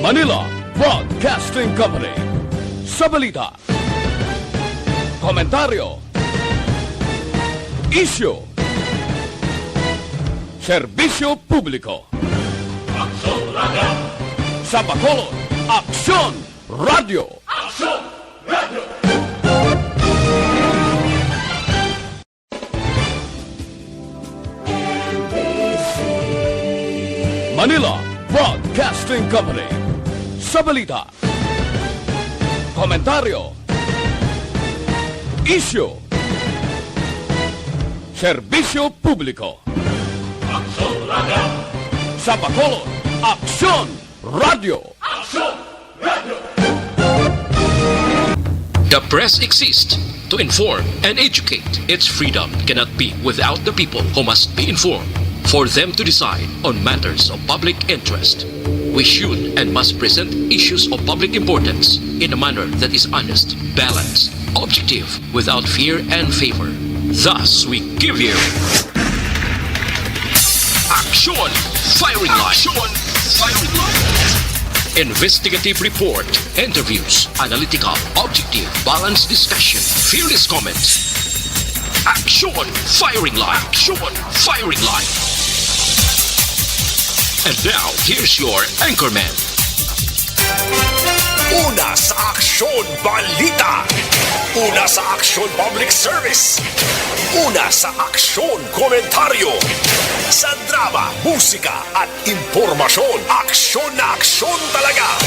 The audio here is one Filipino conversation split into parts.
Manila Broadcasting Company. Sa balita, komentaryo, isyu, serbisyo publiko. Aksyon Radio! Sa Bacolod, Aksyon Radio! Aksyon Radio! Manila Broadcasting Company. Sa balita, komentaryo, isyu, serbisyo publiko. Aksyon Radio! Sa Bacolod, Aksyon Radio! Aksyon Radio! The press exists to inform and educate. Its freedom cannot be without the people who must be informed for them to decide on matters of public interest. We should and must present issues of public importance in a manner that is honest, balanced, objective, without fear and favor. Thus, we give you Action Firing Line. Action Firing Line. Investigative report, interviews, analytical, objective, balanced discussion, fearless comments. Action Firing Line. Action Firing Line. And now, here's your anchorman. Una sa Aksyon Balita. Una sa Aksyon Public Service. Una sa Aksyon Komentaryo. Sa drama, musika at impormasyon. Aksyon na aksyon talaga.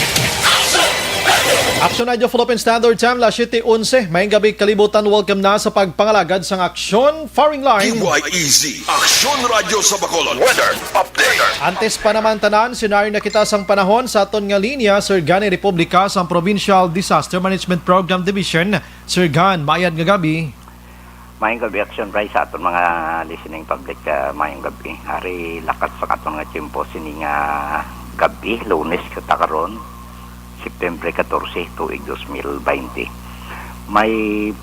Aksyon Radio Philippine Standard Time, alas 7:11. Maying gabi kalibutan, welcome na sa pagpangalagad sang Aksyon Firing Line. DYEZ, Aksyon Radio sa Bacolod. Weather Update. Antes pa naman tanan, senaryo na kita sang panahon sa aton nga linya, Sir Gani Republika sang Provincial Disaster Management Program Division. Sir Gan, mayad nga gabi. Mayong gabi, Aksyon Bray, sa aton mga listening public, mayong gabi. Hari lakat sa aton nga tiyempo sini nga gabi, Lunes katakaron, September 14, tuig 2020. May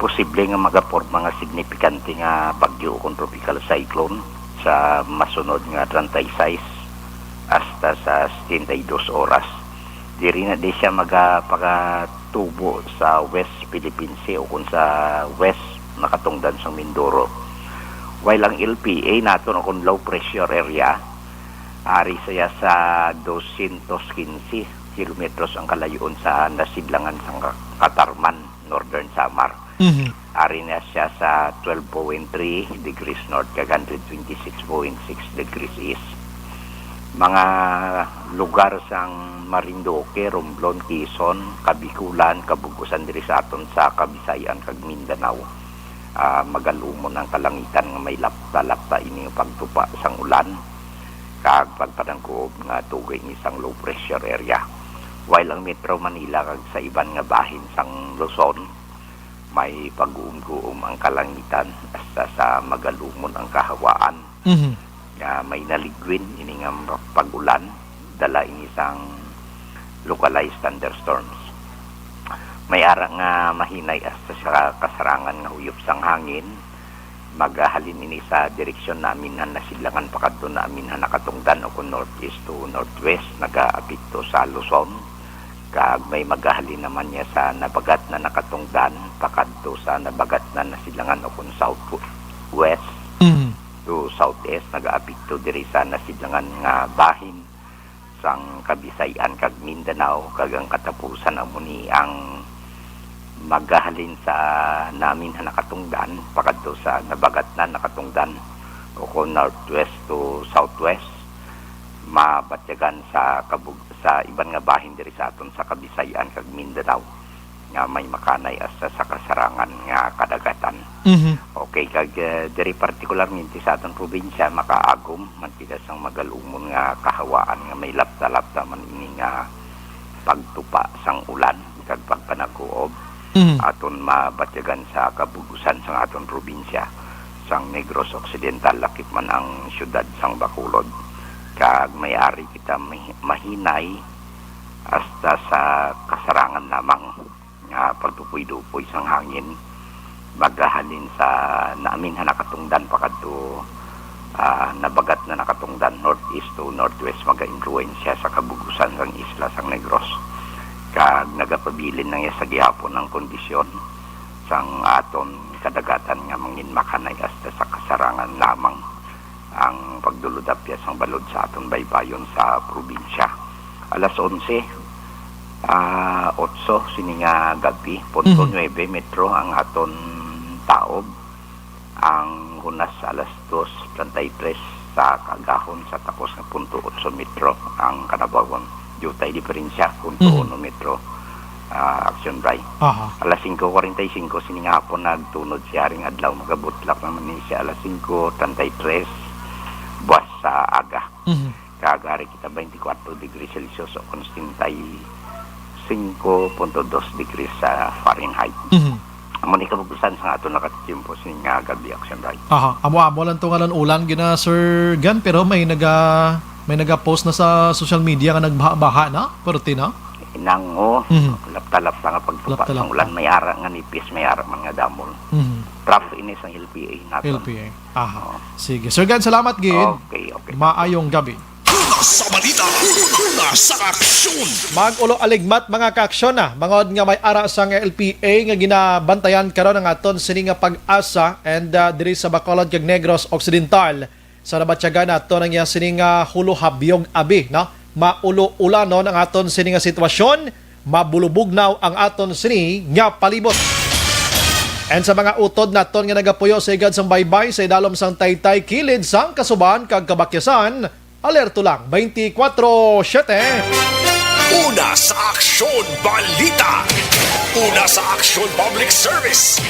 posible nga magaport mga signifikante nga bagyo kung tropical cyclone sa masunod nga 36 hasta sa 72 oras. Diri na di siya magapagatubo sa West Philippine Sea o kung sa West nakatungdan sa Mindoro. While ang LPA nato kung low pressure area, ari saya sa 215 kilometros ang kalayuan sa nasidlangan sa Katarman, Northern Samar. Ari na siya sa 12.3 degrees north kag 126.6 degrees east. Mga lugar sang Marinduque, Romblon, Quezon, Kabikulan, Kabugusan diri sa aton sa Kabisayan kag Mindanao. Magalumon ang kalangitan nga may lapta-lapta ini pagtupa sang ulan kag pagpadangkoob nga tugay ni sang low pressure area. While ang Metro Manila kag sa iban nga bahin sang Luzon may pag-uum-guum ang kalangitan hasta sa magalumon ang kahawaan. May naligwin ini nga pag-ulan dala ini sang localized thunderstorms. May ara nga mahinay hasta sa kasarangan nga huyop sang hangin. Magahalin ini sa direksyon namin na nasilangan pakadto namin na nakatungdan o kung northeast to northwest nagaapekto sa Luzon. Kag may magahalin naman niya sa nabagat na nakatungdan pakadto sa nabagat na nasilangan o kung southwest to southeast nagaapekto diri sa nasilangan nga bahin sang Kabisayan kag Mindanao kag ang katapusan amo ni ang magahalin sa namin na nakatungdan pakadto sa nabagat na nakatungdan o kung northwest to southwest mabatyagan sa iban nga bahin diri sa aton sa Kabisayan kag Mindanao nga may makanay hasta sa kasarangan nga kadagatan. Okay, kag diri partikularmente sa aton probinsya makaagom mantigas ang magalumon nga kahawaan nga may lapta-lapta man ini nga pagtupa sang ulan kag pagpanaguob. Aton mabatyagan sa kabugusan sa aton probinsya sang Negros Occidental lakip man ang syudad sang Bacolod. Kag may-ari kita mahinay hasta sa kasarangan lamang nga pagtupoy-dupoy sang hangin magahalin sa namin na nakatungdan pakadto nabagat na nakatungdan northeast to northwest maga-influensya sa kabugusan ng isla sang Negros. Kag nagapabilin na sa gihapon ng kondisyon sang aton kadagatan nga mangin makanay hasta sa kasarangan lamang ang pagduludapya sang balod sa aton baybayon sa probinsya. Alas 11, 8 sininga gabi, punto 9 metro ang aton taob. Ang hunas alas 2:33 sa kagahon sa tapos ng punto 8 metro ang kanabagon. Jutay diferensya, punto 1 metro. Action Bray. Alas 5:45 sininga hapon nagtunod siya ring adlaw magabutlak naman ni siya alas 5:33 buwas sa aga. Kagari kita 24 degrees Celsius o konstantay 5.2 degrees sa Fahrenheit. Amo ni kabugusan sa ato nakatitimpo sininga gabi Action Bray. Amo lang tungalan ulan gina Sir Gan, pero may naga-post na sa social media nga nagbaha na, perti na. Inango, laptalap sa nga pagtupa sa ulan, may ara nga nipis, may ara man nga damol. Trap inis ang LPA natin. LPA. Sige. Sir Gan, salamat gid. Okay. Una Maayong gabi. sa balita, una sa aksyon. Mag-ulo aligmat mga kaaksyon na. Mangod nga may ara sa nga LPA nga ginabantayan karon ang aton sini nga pag-asa and diri sa Bacolod kag Negros Occidental. Sa nabatyagan nato nang sini nga hulo habyog abi, no? Maulo ulanon ang aton sini nga sitwasyon, mabulubugnaw ang aton sini nga palibot. And sa mga utod naton nga nagapuyo sa igad sang baybay sa idalom sang Taytay kilid sang Kasuban kag Kabakyasan, alerto lang 24/7. Una sa aksyon balita. Una sa aksyon public service.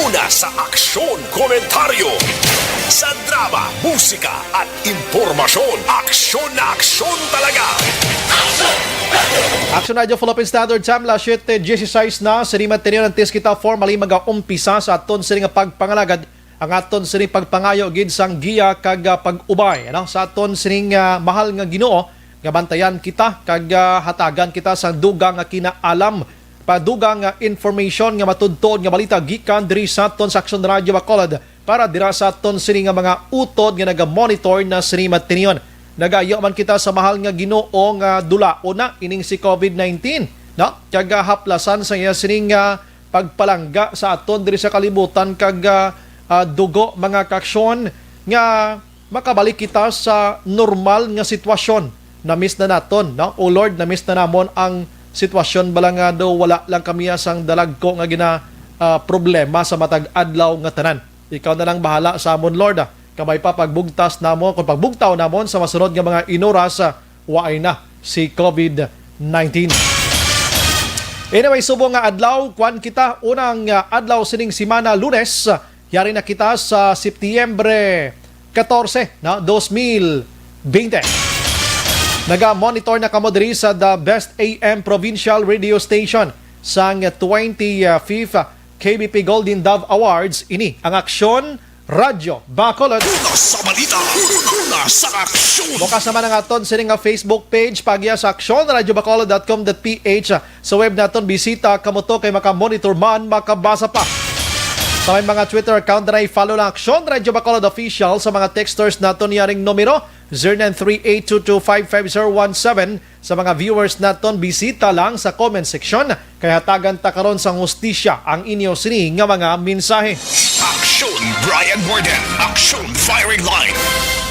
Una sa aksyon komentaryo. Sa drama, musika at impormasyon. Aksyon na aksyon talaga. Action Radio Philippine Standard Time, la 7:16 na sa lima tinyo ng tis kita formally mag-umpisa sa aton sini nga pagpangalagad ang aton sini pagpangayo gid sang giya kag pag-ubay, ano? Sa aton sini mahal nga Ginoo nga bantayan kita kag hatagan kita sang dugang nga kinaalam, padugang nga information nga matudtod nga balita gikan diri sa aton sa Action Radio Bacolod para dira sa aton sini nga mga utod nga naga-monitor na sini matinion. Nagayo man kita sa mahal nga Ginoo nga dulao na ining si COVID-19, no? Kag haplasan sa iya sini nga pagpalangga sa aton diri sa kalibutan kag dugo mga kaaksyon nga makabalik kita sa normal nga sitwasyon. Na-miss na naton, no? O Lord, na-miss na namon ang sitwasyon bala nga daw wala lang kami sang dalagko nga gina problema sa matag adlaw nga tanan. Ikaw na lang bahala sa amon, Lord. Kamay pa pagbugtas namo, kung pagbugtaw namon sa masunod nga mga inoras, waay na si COVID-19. Anyway, subong nga adlaw, kwan kita unang adlaw sining simana Lunes, yari na kita sa Setyembre 14, no? 2020. Naga-monitor na kamo diri sa The Best AM Provincial Radio Station sang 25th KBP Golden Dove Awards. Ini ang Aksyon Radio Bacolod. Una sa balita, una sa aksyon. Bukas naman ang aton sa nga Facebook page pagya sa aksyon.radiobacolod.com.ph. Sa web naton bisita kamo to kay makamonitor man, makabasa pa. Sa may mga Twitter account na i-follow lang Aksyon Radio Bacolod Official. Sa mga texters naton yaring numero 0938225517. Sa mga viewers naton bisita lang sa comment section kay hatagan ta karon sang hustisya ang inyo sini nga mga mensahe. Aksyon Brian Borden. Aksyon firing line.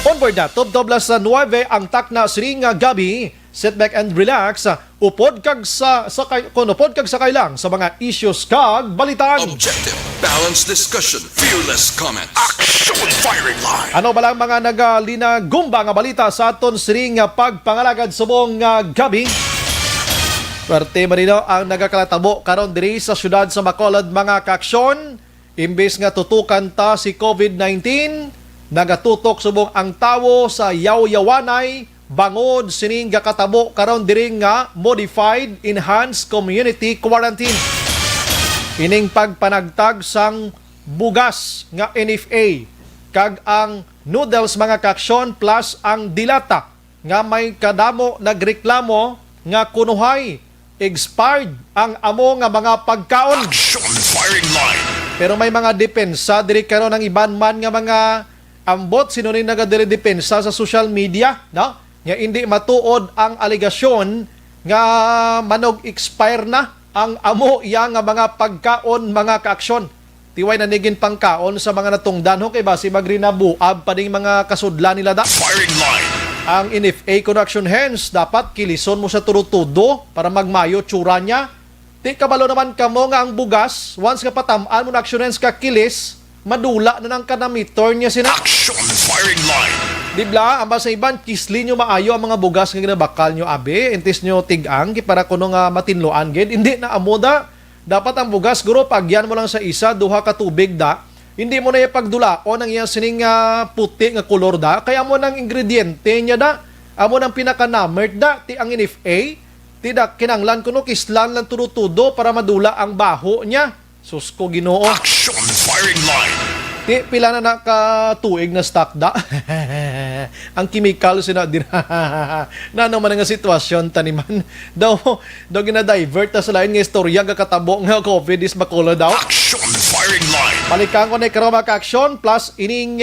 Onboard na, top doblas sa 9 ang takna sini nga gabi. Sit back and relax. Upod kag sakay lang sa mga issues kag balitaan. Objective, balanced discussion, fearless comments. Aksyon firing line. Ano ba lang mga nagalinagumba nga balita sa aton sini nga pagpangalagad subong nga gabi? Swerte marino ang nagakalatabo karon diri sa syudad sa Bacolod mga kaaksyon. Imbes nga tutukan ta si COVID-19, nagatutok subong ang tawo sa yaw-yawanay bangod sining gakatabo karon diri nga modified enhanced community quarantine. Ining pagpanagtag sang bugas nga NFA kag ang noodles mga kaaksyon plus ang dilata nga may kadamo nagreklamo nga kunuhay expired ang amo nga mga pagkaon. Aksyon firing line. Pero may mga depensa diri karon ang iban man nga mga ambot sino ni nagadiredepensa sa social media, no? Nga hindi matuod ang aligasyon nga manog expire na ang amo iya nga mga pagkaon, mga kaaksyon. Tiway nanigin pangkaon sa mga natungdan ho kay basi magrinabuab pa ding mga kasudlan nila da. Firing line. Ang NFA Connection Hands dapat kilison mo sa turutudo para magmayo tsura niya. Di kabalo naman kamo nga ang bugas, once nga patamaan mo na action hands ka kilis, madula na ng kanamitor niya sina. Action firing line. Dibla, amba sa iban, kisli nyo maayo ang mga bugas nga ginabakal nyo abe, intis nyo tigang, para kuno nga matinloan gid. Hindi na amoda. Dapat ang bugas, guro, pagyan mo lang sa isa, duha ka tubig da. Hindi mo na ipagdulaon ang iyang sining puti nga kolor da. Kaya mo ng ingrediente niya da. Amo ng pinaka-numbered da. Ti ang NFA. Tidak kinanglan kuno kislan lang turutudo para madula ang baho niya. Susko Ginoo. Action firing line. Ti pila na nakatuig na stock da. Ang chemical sina din. Na naman nga sitwasyon taniman. Daw gina-divert na sa lain nga istorya nga katabo nga COVID is makulo daw. Action firing line. Balikan ko na karama ka-action plus ining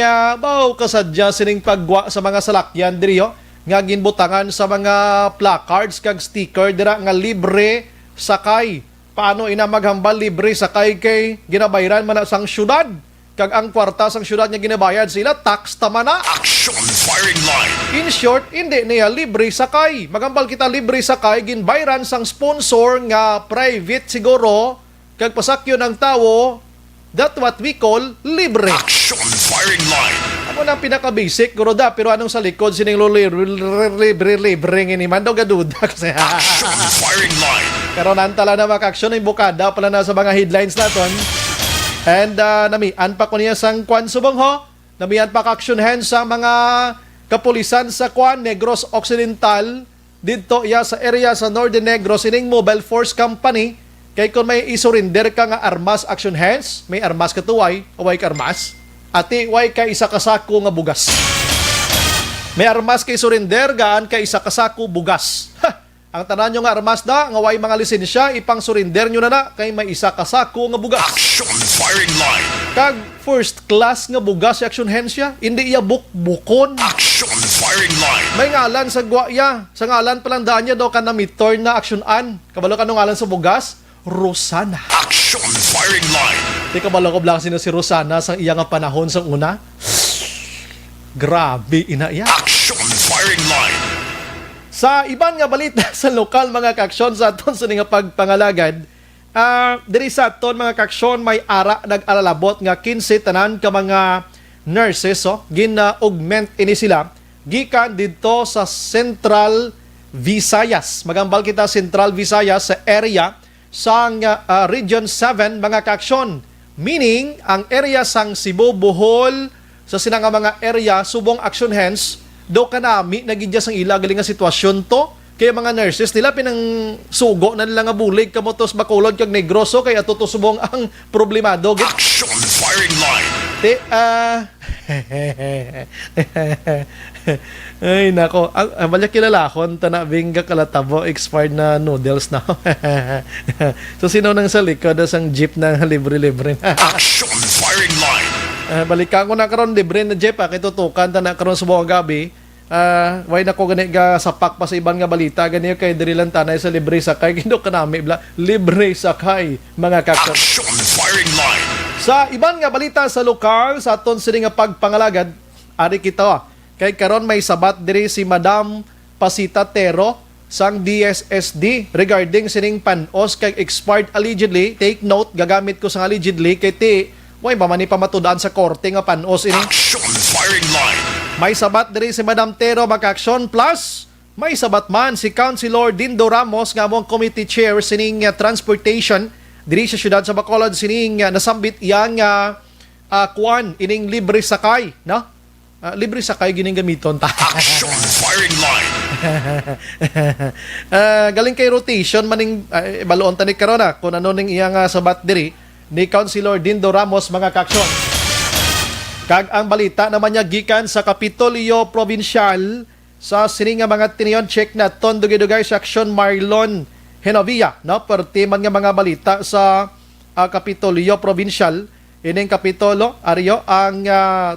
kasadya sining pagwa sa mga salakyan diri nga ginbutangan sa mga placards kag sticker dira nga libre sakay. Paano ina maghambal libre sakay kay ginabayaran man sang syudad? Kag ang kwarta sang syudad nga ginabayad sila tax tama na. Action firing line. In short, hindi niya libre sakay. Magambal kita libre sakay ginbayran sang sponsor nga private siguro kag pasakyo ng tawo. That what we call libre. Action firing line. Ako na pinaka-basic, guro da, pero anong sa likod sining libre ngini man daw gaduda kasi. Action firing line. Pero nantala na maka-action ay bukada pala na sa mga headlines naton. And namian pa ko niya sang Kwan Subong ho. Namian pa ka-action hands sa mga kapulisan sa Kwan Negros Occidental dito ya sa area sa Northern Negros ining Mobile Force Company. Kay kung may isurinder ka nga armas action hands, may armas ka tuway, away ka armas, ati way ka isa kasako nga bugas. May armas kay surrender, gaan ka isa kasako bugas. Ang tanan nyo nga armas da, nga way mga lisensya, ipang surrender nyo na kay may isa kasako nga bugas. Action firing line. Kag first class nga bugas action hands ya, hindi iya bukon. Action firing line. May ngalan sa guwaya, sa ngalan palang daan niya daw ka na mitor na action an. Kabalo ka ngalan sa bugas? Rosana. Action firing line. Di ka balakog lang sino si Rosana sa iya nga panahon sa una? Grabe, ina iya. Action firing line. Sa iban nga balita sa lokal mga kaksyon sa aton sa nga pagpangalagad, diri sa aton mga kaksyon may ara nag-alalabot nga 15 tanan ka mga nurses gina-augment ini sila gikan dito sa Central Visayas. Magambal kita Central Visayas sa area sang Region 7 mga kaaksyon. Meaning, ang area sang Cebu, Bohol, sa sinang mga area, subong action hands, do kanami nagidya sang ila galing nga sitwasyon to. Kaya mga nurses nila pinang sugo na nila nga bulig kamotos Bacolod kag Negroso kaya ato to subong ang problemado. Action firing line. Ay nako, balya kilalakon tanabing kalatabo expired na noodles na. So sino nang sa likod sang jeep na libre-libre. Action firing line. Balikan ko na karon libre na jeep kay tutukan ta na karon sa buong gabi. Why na ko gani ga sapak pa sa ibang nga balita gani kay diri lang tanay sa libre sakay kindo kanami bla libre sakay mga kakot. Action firing line. Sa ibang nga balita sa lokal sa aton sini nga pagpangalagad ari kita kay karon may sabat diri si Madam Pasita Tero sang DSSD regarding sining panos kay expired allegedly. Take note, gagamit ko sa allegedly kay way ba man ipamatudan sa korte nga panos ini. Action firing line. May sabat diri si Madam Tero Makaksyon plus may sabat man si Councilor Dindo Ramos nga among committee chair sining transportation diri sa syudad sa Bacolod sining nasambit iyang kuan ining libre sakay no libre sakay gining gamiton ta. Action firing line. Galing kay rotation maning baloon tani karon kung ano ning iyang sabat diri ni Councilor Dindo Ramos mga kaksyon. Kag ang balita naman niya gikan sa Kapitolyo Provincial sa sining mga tiniyon check na tondugay sa Action Marlon Henovia no perti man nga mga balita sa Kapitolyo Provincial ining kapitulo, Aryo, ang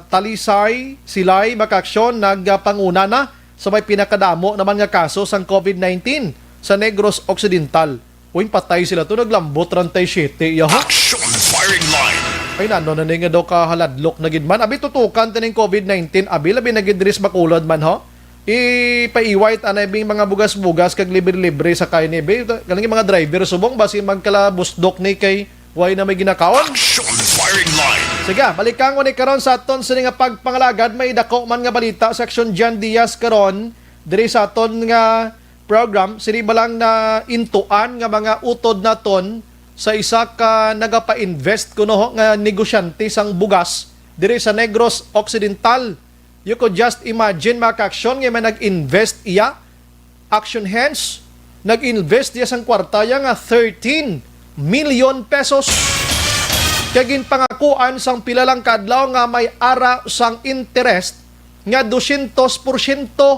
Talisay, Silay, Makaksyon, nagpanguna na sa may pinakadamo naman nga kaso sang COVID-19 sa Negros Occidental. Uy, patay sila to, naglambot 37. Yaho? Action firing line. Ay, nano na nga daw kahaladlok na gid man. Abi, tutukan taning COVID-19. Abi, labi na gidris makulod man, ho? Ipaiwait anay bing mga bugas-bugas kag libre-libre sa kain ni be. Galing mga driver subong basi magkalabusdok ni kay way na may ginakaon. Action firing line. Sige, balikan ko ni karon sa aton sa nga pagpangalagad. May dako man nga balita sa Action Jan Diaz karon diri sa aton nga program. Sini balang na intuan nga mga utod naton sa isa ka nagapa-invest kuno nga negosyante sang bugas diri sa Negros Occidental. You could just imagine mga ka-aksyon nga may nag-invest iya, Action Hands, nag-invest iya sang kwartaya nga 13 million pesos. Kagin pangakuan sang pilalang kadlaw nga may ara sang interest nga 200%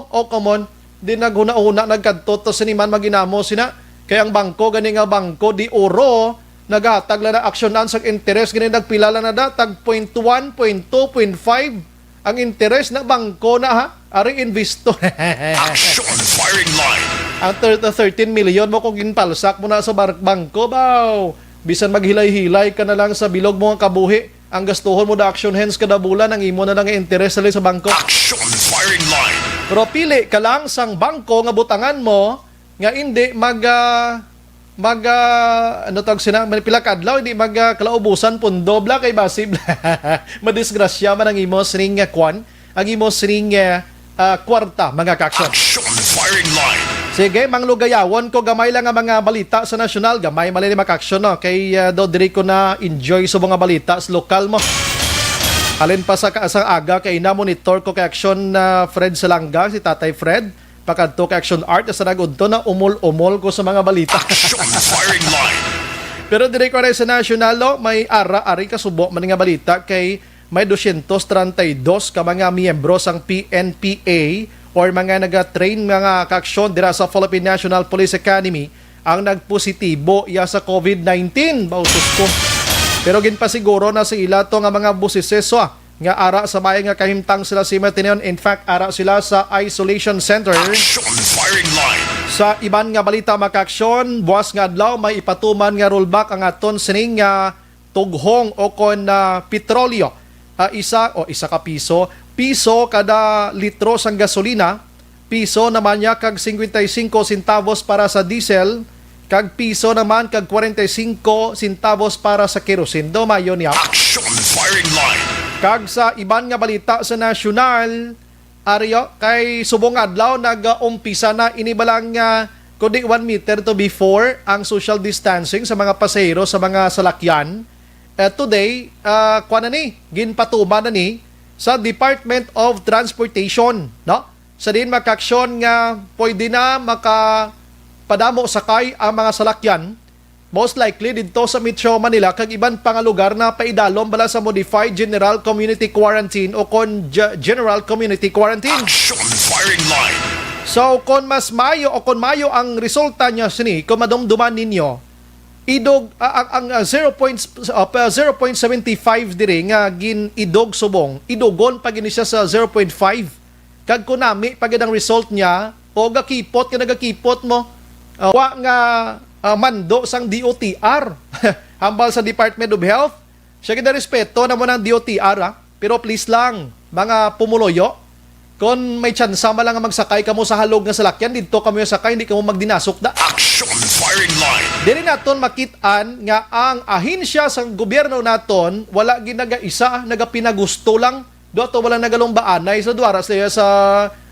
o common di naghuna-una nagkadto to siniman maginamo sina kay ang bangko gani nga bangko di oro naghatag la na aksyonan sang interest gani nagpilala na da tag 0.1, 0.2, 0.5 ang interest na bangko na ha ari investor. Action firing line. Ang 13 million mo kung ginpalsak mo na sa bangko baw. Bisan maghilay-hilay ka na lang sa bilog mo ang kabuhi. Ang gastuhon mo da Action Hands kada bulan ang imo na lang interest sa bangko. Action firing line. Pero pili ka lang sang bangko nga butangan mo nga hindi ano tawag sina pila kadlaw hindi kalaubusan pundo bla kay basib. Madisgrasya man ang imo sring kwan, ang imo sring kwarta mga ka-action. Action firing line. Sige, manglugayawon ko gamay lang ang mga balita sa nasyonal, gamay mali ni maka-action no kay do diri ko na enjoy sa mga balita sa lokal mo. Alin pa sa kaasang aga kay na monitor ko kay Action Fred Salanga, si Tatay Fred. Pakadto kay Action Art sa nagudto na umol-umol ko sa mga balita. Action firing line. Pero diri ko rin sa nasyonal no, may ari kasubo man nga balita kay may 232 ka mga miyembro sang PNPA or mga naga-train mga ka-aksyon dira sa Philippine National Police Academy ang nagpositibo iya sa COVID-19. Bausos ko. Pero ginpasiguro na sa ila to nga mga busiseso nga ara sa may nga kahimtang sila si Martineon. In fact, ara sila sa isolation center. Action firing line. Sa iban nga balita maka-aksyon, buwas nga adlaw may ipatuman nga rollback ang aton sining nga tughong o kon petrolyo. Isa ka piso kada litro sang gasolina, piso naman niya kag 55 centavos para sa diesel, kag piso naman kag 45 centavos para sa kerosene. Mayon niya. Action firing line. Kag sa iban nga balita sa nasyonal, Aryo, kay subong adlaw nag-umpisa na inibalang kundi 1 meter to before ang social distancing sa mga pasahero sa mga salakyan. Today, ginpatuman na ni sa Department of Transportation, no? Sa din maka-aksyon nga pwede na makapadamo sakay ang mga salakyan. Most likely dito sa Metro Manila kag iban pang lugar na paidalom bala sa Modified General Community Quarantine o kon General Community Quarantine. Action firing line. So kon mas mayo o kon mayo ang resulta niya sini kung madumduman ninyo idog ang 0.75 diri nga gin idog subong idogon pag ini siya sa 0.5 kag kunami pag ang result niya o gakipot ka nagakipot mo wa nga mando sang DOTR hambal sa Department of Health siya kita respeto na mo ng DOTR pero please lang mga pumuloyo kung may tsansa malang magsakay kamo sa halog nga salakyan dito kamo sakay hindi kamo magdinasok da. Action firing line. Diri naton makitaan nga ang ahinsya sang gobyerno naton wala ginaga-isa nagapinagusto lang do to wala nagalumbaanay sa duara sa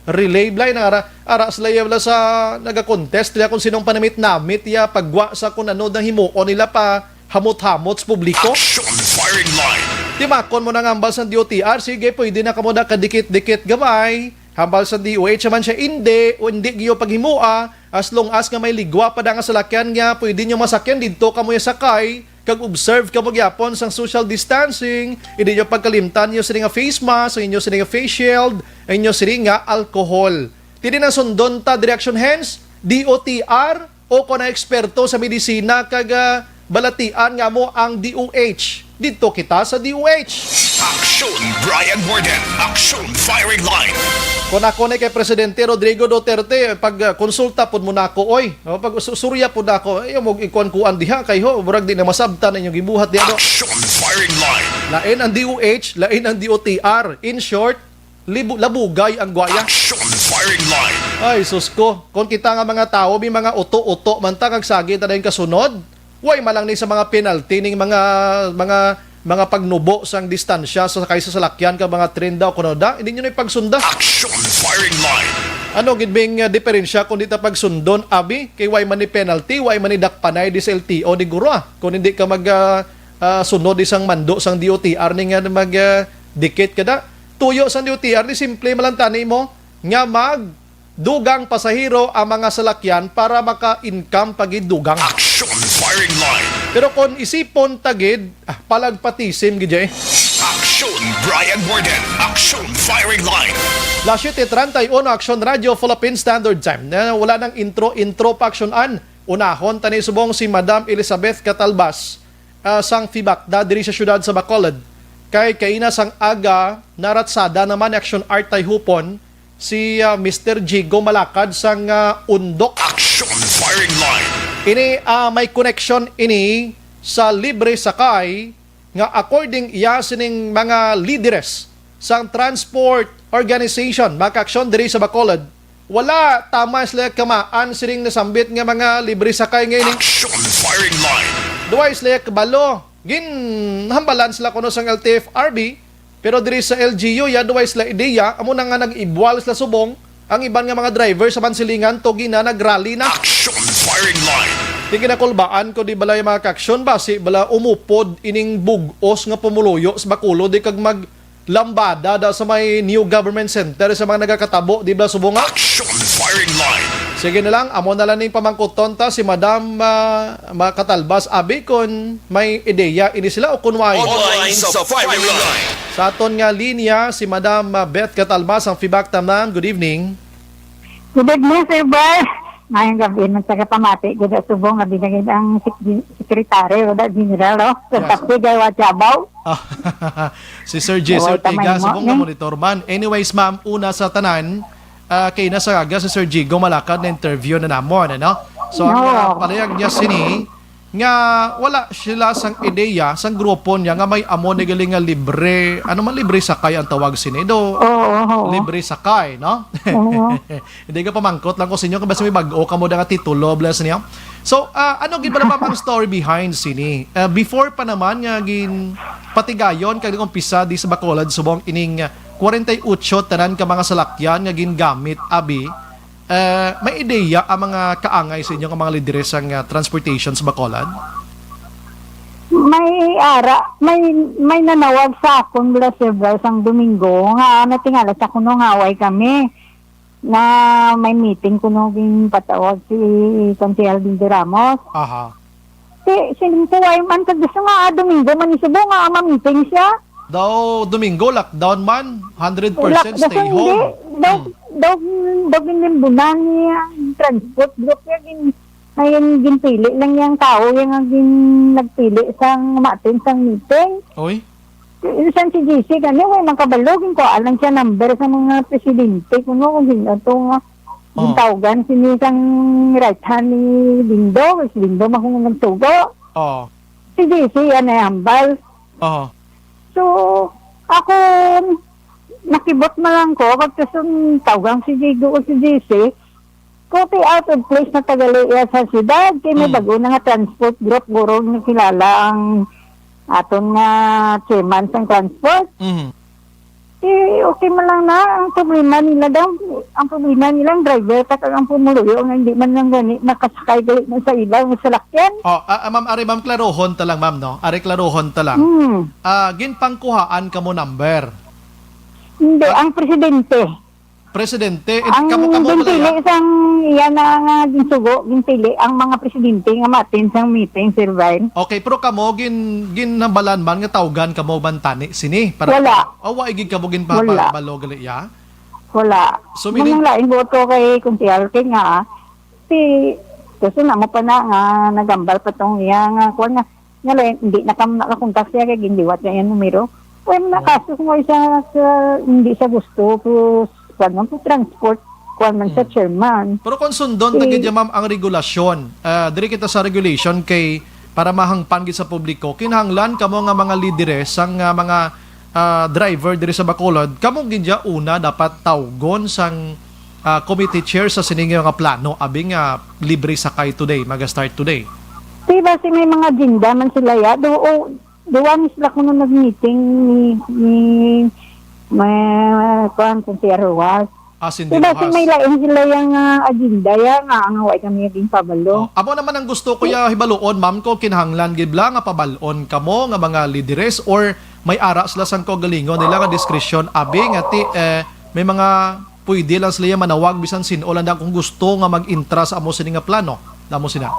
relay line ara sila sa naga-contest nila kung sinong panamit-namit ya pagwa sa kung ano ng himuon nila pa hamot-hamot sa publiko. Action firing line. Timakon mo na nga hambal sa DOTR, sige pwede na kamo na kadikit-dikit gamay. Hambal sa DOH man siya hindi o hindi giyo paghimua as long as nga may ligwa pa da nga salakyan nga pwede nyo masakyan dito kamo ya sakay kag observe kamo gyapon sang social distancing hindi nyo pagkalimtan nyo sila nga face mask inyo sila nga face shield inyo sila nga alcohol. Tidi na sundon ta Direction Hands DOTR o ko na eksperto sa medisina kag balatian nga mo ang DOH dito kita sa DOH. Aksyon Brian Morden. Aksyon Firing Line. Kung ako na kay Presidente Rodrigo Duterte, pag konsulta po muna ako, oy. O, pag surya po na ako, ay mo ikuan-kuan diha kay ho, murag di na masabtan inyong gibuhat diha. Aksyon Firing Line. Lain ang DOH, lain ang DOTR. In short, labugay ang gwaya. Aksyon Firing Line. Ay, susko. Kung kita nga mga tao, may mga uto-uto, man ta kagsagi ta na yung kasunod, way malang ni sa mga penalty ning mga pagnubo sang distansya sa kaysa sa lakyan ka mga tren daw kuno da, hindi nyo na ipagsunda. Aksyon Firing Line. Ano gidbing diferensya kung di ta pagsundon abi kay way man ni penalty, way man ni dakpanay di sa LTO di guro kung hindi ka mag sunod isang mando sang DOTR ni nga mag dikit kada tuyo sang DOTR ni simple malantani mo nga dugang pasahero ang mga salakyan para maka-income pagid dugang. Aksyon Firing Line. Pero kung isipon tagid, palagpatisim gid Aksyon Brian Morden. Aksyon Firing Line. La 7:31 Action Radio Philippine Standard Time. Na wala nang intro pa aksyonan. Unahon tani subong si Madam Elizabeth Catalbas sang Fibakda diri sa syudad sa Bacolod. Kay kaina sang aga naratsada naman action art tay hupon si Mr. Jigo Malakad sang Undok. Aksyon Firing Line. Ini may connection ini sa libre sakay nga according iya sining mga lideres sang transport organization maka-aksyon diri sa Bacolod. Wala tama sila kamaan sining nasambit nga mga libre sakay ngayon. Aksyon Firing Line. Duwa sila kabalo. Hambalan sila kuno sang LTFRB. Pero diri sa LGU, duwa sila ideya, amo na nga nag-ibwal sila subong, ang iban nga mga driver sa mansilingan, togi na nag-rally na. Aksyon Firing Line. Di kinakulbaan ko di balay mga kaksyon, basi bala umupod ining bugos nga pumuluyo sa Bacolod, di kag maglambada da sa may new government center sa mga nagakatabo, di ba subong nga? Aksyon Firing Line. Sige na lang, amo na lang ning pamangkuton ta si Madam Catalbas abi kon may ideya ini sila o kunway. Online sa Firing Line. Sa aton nga linya si Madam Beth Catalbas ang Fibakta ma'am. Good evening. Good evening, Sir Bar. Ngayong gabi, nagtagapamati, gada subong nga binagay ang sekretary o da general, no? Sa tapos gawa Chabaw. Si Sir Jesse Ortega, subong nga monitor man. Anyways, ma'am, una sa tanan, kay nasa aga si Sir Jigo Malakad na interview na namon, ano? So, ang palayag niya sini, nga wala sila sang ideya, sang grupo niya, nga may amo ni galing nga libre, ano man libre sakay ang tawag sini, do? Libre sakay, no? Hindi ka pamangkot lang ko sa inyo, kung basta may bago ka mo na nga titulo, bless niya. So, ano gid ba naman ang story behind sini? Before pa naman nga gin patigayon kag umpisa di sa Bacolod subong ining 48 tanan ka mga salakyan nga gingamit abi. May ideya ang mga kaangay sa inyo ng mga lideres ang transportation sa Bacolod? May nanawag sa akong mula Sir sang Domingo nga natingala sa kuno ngaway kami na may meeting kuno ging patawag si Consiel Binti Ramos. Aha. Sinimpuway man kag gusto nga Domingo man isubo nga ma-meeting siya. Daw Domingo lockdown man, 100% stay home. Daw ginimbunan niya transport group niya ngayon ginpili lang yung tao yung nagpili sang matin sang meeting. Oy. Isang si GC gani way makabalogin ko alang siya number sa mga presidente kuno kung ito nga gintawagan sinisang right hand ni Lindo makung nagtugo. Si GC yan ay hambal. So ako nakibot na lang ko pagkasong tawagang si Jigo o si GC kopi out of place na Tagaliya sa siyudad kaya may bago na nga transport group guro na kilala ang aton nga chairman sa transport. Okay man lang na ang problema nila ang driver at ang pumuluyo ang hindi man lang gani nakasakay galit na sa ilang salakyan. Ma'am, klarohon ta lang ma'am, no? Klarohon ta lang. Ginpangkuhaan ka mo number. Hindi, ang presidente. Ang ginpili sang iyan nga ginsugo, ginpili ang mga presidente nga matin sang meeting, Sir Brian. Okay, pero kamo ginambalan man nga tawgan kamo bantani sini para wala. Igig kamo ginpapabalo gali ya. Wala. So meaning laing boto kay Kuntial kay nga si kasi na mo pa na nga nagambal pa tong iya nga kuan nga Nga hindi nakakontak siya kay ginliwat niya yung numero. Well, nakaso ko sa hindi sa gusto po transport man sa chairman. Pero kung sundon tagid ma'am ang regulasyon, diri kita sa regulation kay para mahangpan gid sa publiko, kinahanglan kamo nga mga lideres sang mga driver diri sa Bacolod, kamo gid una dapat tawgon sang committee chair sa sining nga plano abing libre sakay today, maga-start today. Diba si may mga agenda man sila ya, doon sila kuno nag-meeting ni si Arwas. Diba si may lain sila yung agenda ya, nga way kami din pabalo. Amo naman ang gusto ko ya hibaluon, ma'am, ko kinahanglan gid bla nga pabalon kamo nga mga lideres or may ara sila sang kagalingon nila nga diskresyon abi nga may mga pwede lang sila manawag bisan sin-o lang kung gusto nga mag-intra sa amo sini nga plano. Damo sina.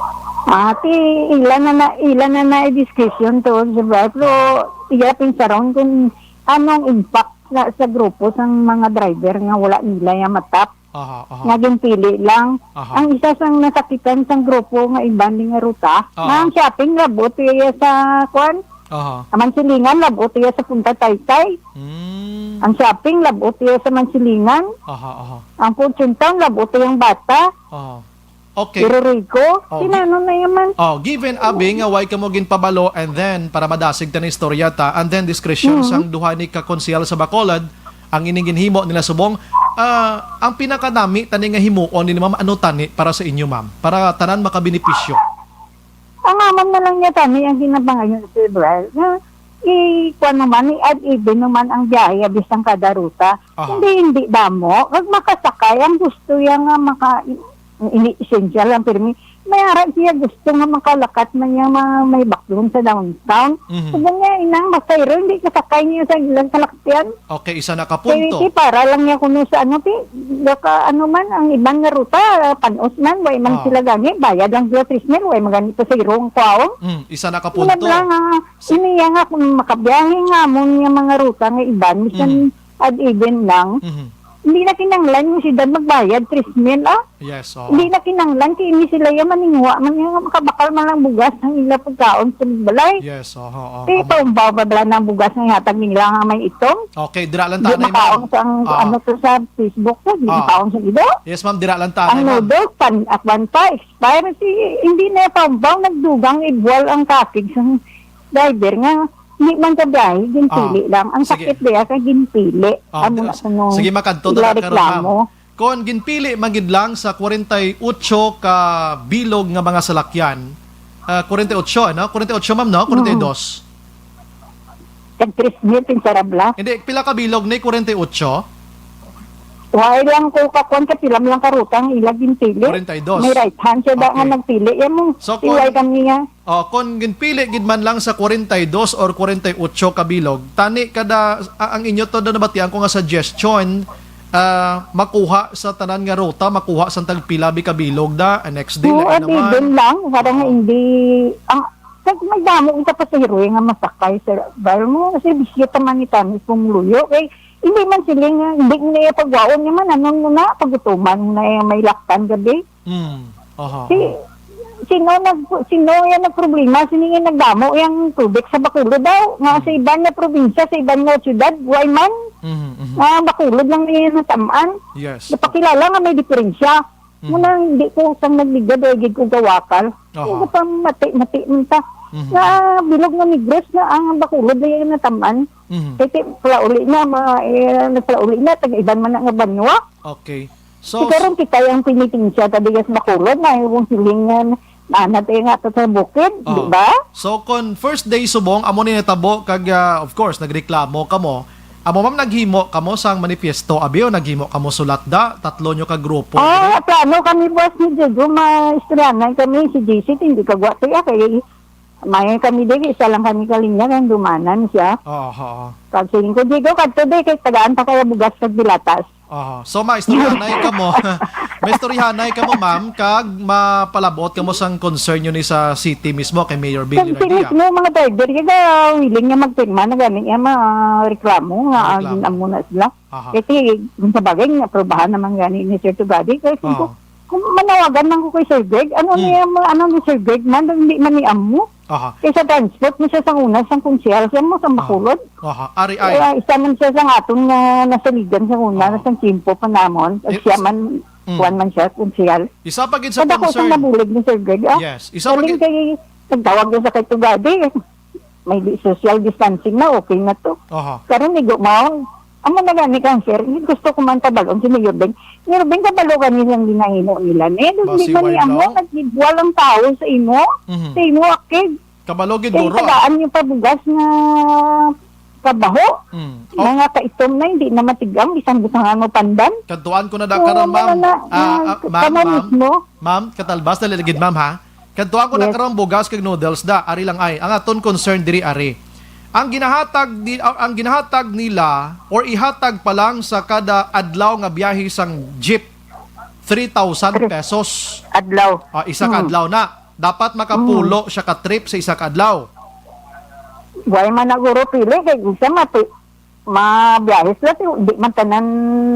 Ilan na discussion to sa pero iyapin sa ron kung anong impact sa grupo sang mga driver nga wala nila yung matap. Nga ginpili lang. Ang isa sang nasakitan sang grupo nga iban nga ruta, nga ang shopping labot sa kwan. Mansilingan labot sa Punta Taytay. Ang shopping labot sa Mansilingan. Ang Fortune Town labot yung bata. Okay. Pero Rico, sinano na yaman. Given abi nga why kamo ginpabalo and then para madasig ta na istorya ta and then discretion sang duha ni ka konsyal sa Bacolod ang ining ginhimo nila subong ang pinakadami tani nga himuon ni ma'am ano tani para sa inyo ma'am para tanan makabenepisyo. Ang amam na lang niya tani ang ginabangayon sa February na kuan naman i-add even naman ang biyahe bisang kada ruta. Hindi damo kag makasakay ang gusto yang maka ini-essential lang pero may harap siya gusto nga makalakat man niya may backroom sa downtown. So niya inang masayro, hindi kasakay niya sa ilang salakyan. Okay, isa na kapunto. Kaya para lang niya kuno sa man, ang ibang nga ruta, panos man, way man sila gani, bayad lang sila 3,000, way magani pa sa irong kwaong. Isa na kapunto. Lang iniya nga kung makabiyahe nga mo niya mga ruta nga iban, misan ad even lang. Hindi na kinanglan yung sila magbayad, 3,000 Yes, Hindi na kinanglan, kaya hindi sila yung maningwa, makabakal man lang bugas ng ila pagkaon sa balay. Yes, Kaya ito, ang bababla ng bugas ng hatag nila nga may itong. Okay, dira lang Hindi tanay makaon sa Facebook ko, hindi makaon sa ido. Yes, ma'am, dira lang tanay Ang noodles, akwan pa, expire, hindi na pambaw, nagdugang ibwal ang kakig sa driver nga. Hindi man ka biyahe, ginpili lang. Ang sakit biya ka ginpili. Sige, makadto na reklamo. Kung ginpili magid lang sa 48 ka bilog nga mga salakyan, 48, ano? 48, ma'am, no? 42. Tag-3,000, pinsarabla. Hindi, pila ka bilog ni 48? Why lang ko kakon ka pilam lang karutang ilag ginpili. 42. May right hand siya ba nga nagpili. Yan mo, iway kami nga. Kung ginpili gid man lang sa 42 or 48 ka bilog, tani kada ang inyo to na nabatian ko nga suggestion makuha sa tanan nga ruta, makuha sa tagpila bi ka bilog da next day na naman. Din lang, para nga hindi may damo ita pa sa hiroy nga masakay sa bar mo kasi bisyeta man ni tamis pumuluyo kay hindi man sila nga, hindi niya pagwaon niya man, anong muna, pagutuman na may laktan gabi. Sino yan nagproblema, sino yan nagdamo, yung tubig sa Bacolod daw, nga sa iban na probinsya, sa iban na syudad, buhay man, Bacolod lang niya natamaan. Yes. Napakilala nga may diferensya. Muna hindi ko sang nagligad, higit ko gawakal. Hindi pa mati minta. Na bilog na Migros na ang Bacolod na yung natamaan. Kasi palauli na, taga-iban man nga banwa. Okay. So, siguro kita yung pinipinsya tabigas Bacolod na yung silingan na natin nga sa bukid, di ba? So, kung first day subong, amo ni natabo, kag of course, nagreklamo kamo, amo ma'am naghimo kamo sang manifesto, abiyo naghimo kamo sulat da, tatlo nyo ka grupo. Plano kami boss ni Jojo, ma-istoryanan kami si JC, hindi kagwati kay may kami din, isa lang kami kalinya kang dumanan siya. Kasi ko, Diego, kadto de, kay tagaan pa kaya bugas kag bilatas. So, maistoryanay ka mo. Maistoryanay ka mo, ma'am, kag mapalabot ka mo sang concern nyo ni sa city mismo kay Mayor Bill Linardia. Kasi mismo, mga driver, kaya willing niya magpirma na gano'n niya reklamo nga, ginamo na sila. Kasi, sa bagay, aprobahan naman gano'n ni Sir Tugadi. Kasi kung manawagan lang ko kay Sir Greg, ano ni Sir Greg man, hindi man ni Amo. Aha. Kaysa transport mo siya sa una, sa konsyal, siya mo sa Bacolod. Aha. Ari ay. Kaya isa man siya sa aton nga nasaligan sa una, sa Kimpo pa namon. At siya man, kuwan man siya, konsyal. Isa pa gid sa Kada ko sa concern. nabulig ni Sir Greg. Yes. Isa pa Galing gid. kay, nagtawag niya sa kay Tugadi. May social distancing na, okay na to. Aha. Karon nigo mo, amo na gani cancer, gusto ko man tabalon si Mayor Beng. Mayor Beng, kabalogan niya ang ginahino nila. Hindi Basi man niya why mo, lang? nagibwal ang tao sa imo. Mhm. Sa imo, akig. Kabalogid Kaya duro. tagaan yung pabugas na kabaho. Oh, Mga kaitom na, hindi na matigam, isang butangan mo pandan. kantuan ko na da karon ma'am. Kamanis mo. Ma'am, katalbas na liligid ma'am ha. Kantuan ko na Yes. karon bugas kag noodles da. Ari lang ay. Ang aton concern diri ari. Ang ginahatag nila or ihatag pa lang sa kada adlaw nga biyahe sang jeep 3,000 pesos. Adlaw. Isa ka adlaw na. Dapat makapulo siya ka trip sa isa ka adlaw. Buhay man naguro pili, kay isa mabiyahis lang, di man tanan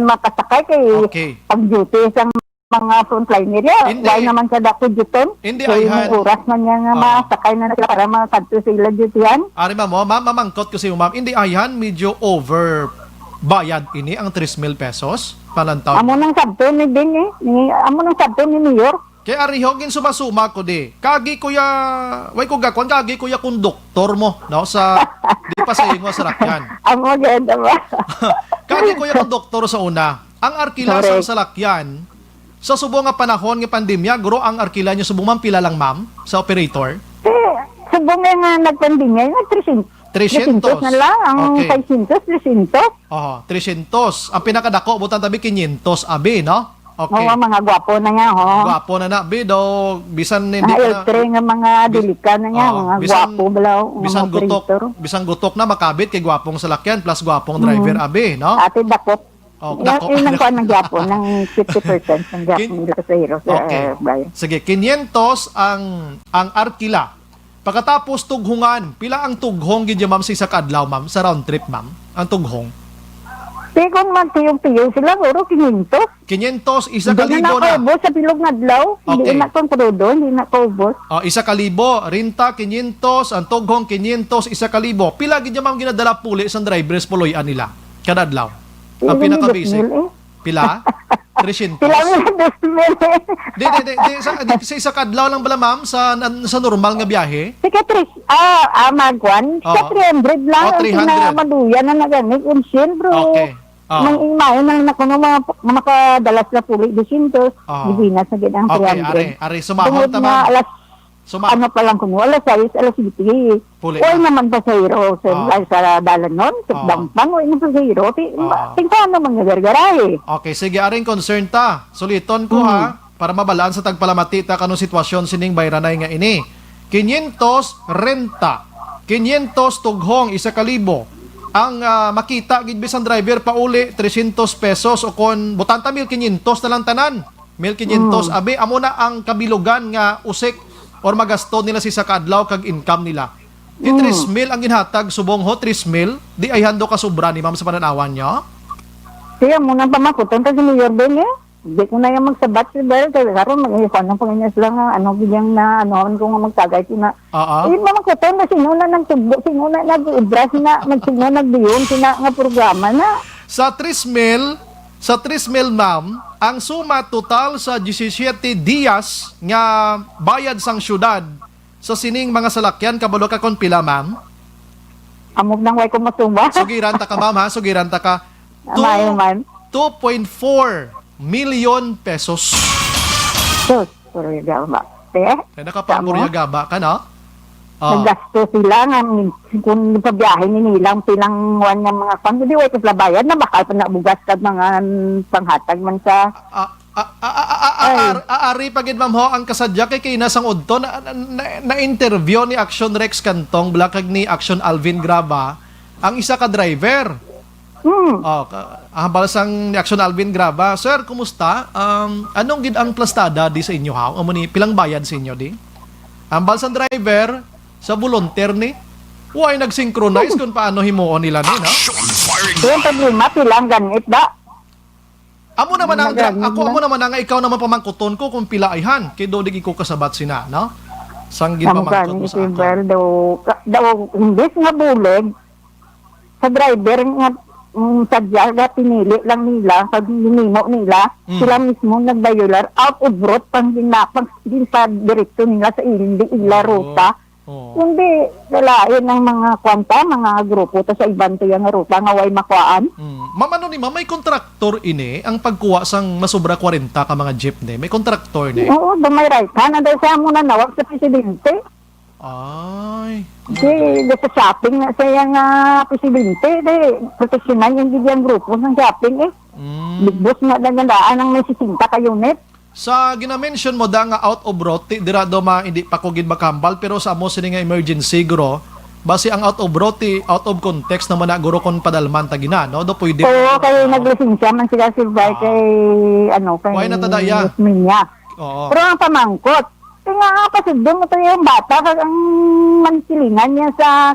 makasakay kay Okay. pag-duty sa mga frontliner niya. Hindi. Buhay naman sa dako duton. Hindi, Kay ayhan. may oras man niya nga masakay na sila para makadto sa ila dutyan. Ari ma'am, mamangkot ko sa iyo ma'am. Hindi ayan, medyo over bayad ini ang 3,000 pesos palantaw. Amo nang sabto ni Ding amo nang sabto ni Mayor. Kaya ari hogin sumasuma ko di. Kagi kuya, way ko gakon kagi kuya konduktor mo, no sa di pa sa ingo sa rakyan. Amo ganda ba? Kagi kuya konduktor sa una. Ang arkila Correct. sa salakyan sa subong nga panahon nga pandemya, guro ang arkila niyo subong ma'am pila lang ma'am sa operator. Subong nga nagpandemya, nga 300 na lang, ang Okay. 600, 300. 300. Ang pinakadako butang tabi 500 abi, no? Okay. Oo, mga gwapo na nga, ho. Gwapo na na bido bisan hindi Mga ka L3 nga mga delika na nga, mga gwapo balaw, bisan mga gutok, operator. bisan gutok na makabit kay gwapong salakyan plus gwapong driver abi, no? Ate dakot. Oh, Yan, dako. yun ang kuha ng gwapo, ng 50% ng gwapo nila sa hero, sa Okay. Brian. Sige, 500 ang arkila. Pagkatapos tughungan, pila ang tughong gid ma'am sa isa ka adlaw ma'am sa round trip ma'am? Ang tughong. Pero kung magtiyong-tiyo sila, guro 500. 500 isa ka Hindi libo na na. kaubos sa bilog na adlaw. Okay. Hindi na kong krudo, hindi na kaubos. Isa ka libo, rinta 500, ang tughong 500, isa ka libo. Pila gid ma'am ginadala puli sa drivers puloy-an nila kada adlaw. Ang Hindi pinaka ni basic. Dusmil, eh. Pila? 300. Sila mo na Dusmil, eh. Sa isa ka adlaw lang bala ma'am sa normal nga biyahe. Sige, magwan. Sa Oo. 300 lang. Oh, Ang 300. sinamaduyan na nagamit. Unsin, bro. Okay. Oo. Nang imahin na nakuno mga makadalas na puli. 200. Oo. Gibinas na gid ang 300. Okay, ari sumahon Tungod ta na ma'am. alas, Suma. ano pa lang kuno, alas 6, alas 7. Puli Oy na. naman pa sa hero. Oo. Sa dalan nun. Sa Oo. dampang. Oy naman pa sa hero. Oo. Tingnan naman nga gargaray. Okay, sige aring concern ta. Suliton ko ha para mabalaan sa tagpalamati ta kanong sitwasyon sining bayranay nga ini. 500 renta. 500 tughong isa ka libo. Ang makita gid bisan driver pauli 300 pesos o kon butanta 1,500 na lang tanan. 1,500 abi amo na ang kabilugan nga usik or magasto nila sa kadlaw kag income nila. Di 3,000 ang ginhatag subong ho 3,000 di ay hando ka sobra ni ma'am sa pananawan niya. Kaya muna pamakutan kasi ni Yorben eh. Hindi ko na yung magsabat si Bel. Kaya karoon mag-iwan ng Panginoon sila nga ano bigyang na anoan ko nga magtagay ko na. Eh, mamakutan na sinuna ng tubo, sinuna nag-ibras na, magsinuna nagdiyon, sina nga programa na. Sa 3,000 ma'am, ang suma total sa 17 dias nga bayad sang syudad sa sining mga salakyan kabalo ka kon pila ma'am. Amog nang way ko matumba. Sugiran ta ka ma'am ha, sugiran ta ka. Amayo man. 2.4 million pesos. Sus, puro yung ba? Kaya nakapamurya gaba ka na? Naggasto sila nga kung pabiyahe ni nilang pilang wan nga mga kwan. Hindi way kasla bayad na bakal pa nabugas ka mga panghatag man sa Aari pagid ma'am ho ang kasadya kay kinasang udto na interview ni Action Rex Cantong blakag ni Action Alvin Graba ang isa ka driver. Hambal sang ni Action Alvin Graba. Sir, kumusta? Anong gid ang plastada di sa inyo ha? Amo ni pilang bayad sa inyo di? Hambal sang driver sa volunteer ni Huwag nag-synchronize kung paano himuon nila ni, no? yung problema, pilang ganit da. Amo naman ang ikaw naman ang pamangkuton ko kung pila ayhan kay do ko kasabat sina, no? Sang Amo ginpamangkot gani mo si sa aton. Bel daw imbes nga bulig sa driver nga sadya nga pinili lang nila pag hinimo nila sila mismo nagbayular out of road pang din pa direkto nila sa ila ruta. Hindi lalain ng mga kwanta, mga grupo ta sa ibang to yung ruta nga way makuhaan. Ma'am, ano ni ma'am, may kontraktor ini ang pagkuha sang masobra 40 ka mga jeepney. May kontraktor ni. Oo, may right hand. Nandun siya muna nawag sa presidente. Ay. Kasi sa shopping na siya nga presidente. Proteksyonan yung gilyang grupo ng shopping eh. Big boss nga nagandaan ng may 60 ka unit. Sa gina-mention mo da nga out of route, dira do hindi pa ko gid makambal pero sa amo sini nga emergency guro. Base ang out of route, out of context naman na guro kon padalman ta gina, no? Do pwede. Oo, kay naglisensya man sila si Bay kay kay Why na tadaya? Minya. Oo. Pero ang pamangkot, nga pasudlo mo to yung bata kag ang mansilingan niya sa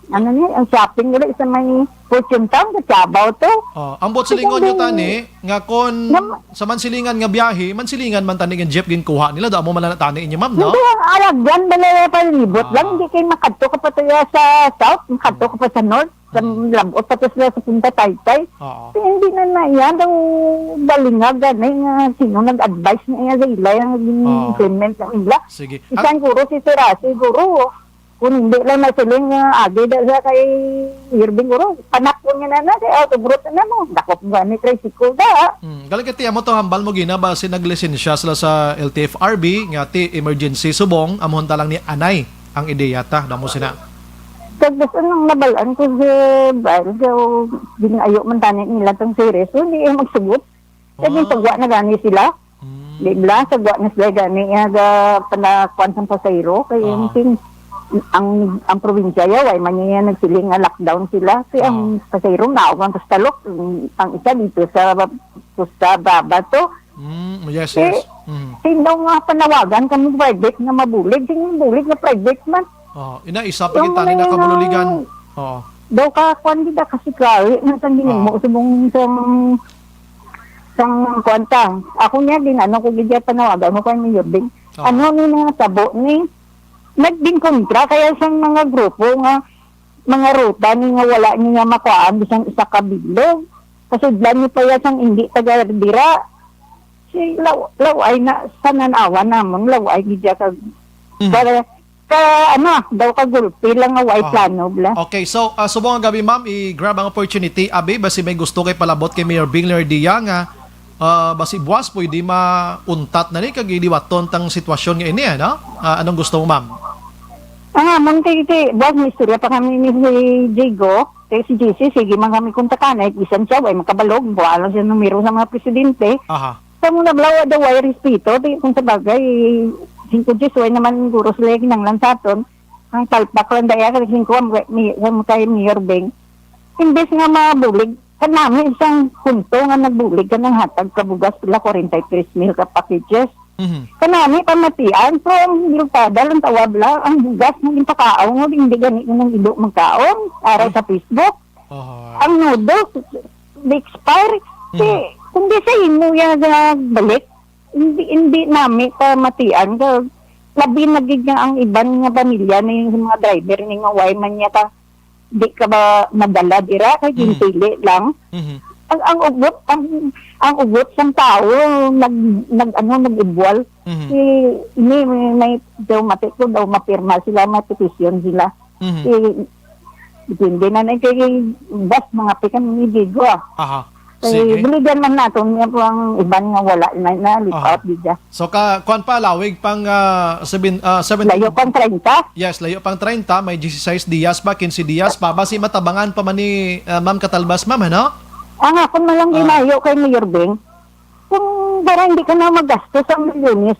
ang shopping nila sa may Fortune Town sa Chabao to. Ang bot silingon nyo tani nga kon sa mansilingan nga biyahe, mansilingan man tani nga jeep ginkuha nila do amo man na tani inyo ma'am, no? Hindi ang alagyan bala palibot lang hindi kay makadto ka pa to sa south, makadto ka pa sa north, sa labot pa to sila sa Punta Taytay. Hindi na yan daw balingag gani nga sino nag-advise na iya sa ila yung implement ng ila. Sige. Isang guro si Serasi guro. Kung hindi lang nasiling agi da sa kay Irving guro, panak ko niya na kay autobrut na mo. Dakop nga ni tricycle da. Galing kati amo to hambal mo gina base naglisensya sila sa LTFRB nga ti emergency subong amon ta lang ni anay ang ideya ta damo sina. Kag gusto nang nabalaan ko si Bal daw ginayo man tani nila tong series so hindi magsugot. Kaya sagwa na gani sila. Di ba sagwa na sila gani ga panakuan sa pasayro kaya ang probinsya yaw ay man niya nagsiling nga lockdown sila kasi ang pasayro nauban sa talok ang isa dito sa baba to. Yes. Sino nga panawagan kami private nga mabulig sino bulig nga private man. Isa pa kita ni nakamululigan. Daw ka kwan gida kasi kari nang tangin mo subong sang kwanta. Ako niya din ko gidya panawagan mo kay Mayor Bing. Ano ni nga tabo ni nagding kontra kaya sa mga grupo nga mga ruta ni nga wala niya makuhaan bisang isa ka bilog. Kasudlan ni pa yang hindi taga-dira. Si laway na sananawa namon laway gidya ka daw ka gulpi lang nga way plano bla. Okay, so subong gabi ma'am i-grab ang opportunity abi basi may gusto kay palabot kay Mayor Bingler Dia nga basi buwas pwede mauntat na ni kag iliwaton tang sitwasyon nga ini no? Anong gusto mo ma'am? Munti buwas may istorya pa kami ni si Jigo kay si JC sige man kami kontakanay bisan siya way makabalog buwalan siya numero sa mga presidente. Sa muna blawa daw way respeto kung sa bagay 5 G's way naman guro sila ng lansaton ang talpak lang daya kasi 5 kay Mayor Beng imbes nga mabulig kanami isang punto nga nagbulig ka ng hatag kabugas pila 43 mil ka packages. Kanami pamatian pero ang lupada lang tawab lang ang bugas ng impakaaw nga hindi gani ng ido magkaon araw sa Facebook. Ang noodles expire kung di sa imo yan balik hindi nami pamatian ka labi nagig nga ang iban nga pamilya na yung mga driver ni nga way man niya ka di ka ba nadala dira kay ginpili lang. Ang ugot sang tao nag-ibwal. Ini may daw matiko daw mapirma sila petition sila. Depende na kay bas mga pikan ni Digo. Sige. Biligan man naton niya po ang iban nga wala na lipat dija. So kuan pa lawig pang 7 layo pang 30. Yes, layo pang 30 may 16 Diaz pa 15 Diaz pa basi matabangan pa man ni Ma'am Katalbas ma'am ano? Kung malang ginayo kay Mayor Beng, kung parang hindi ka na magasto sa milyones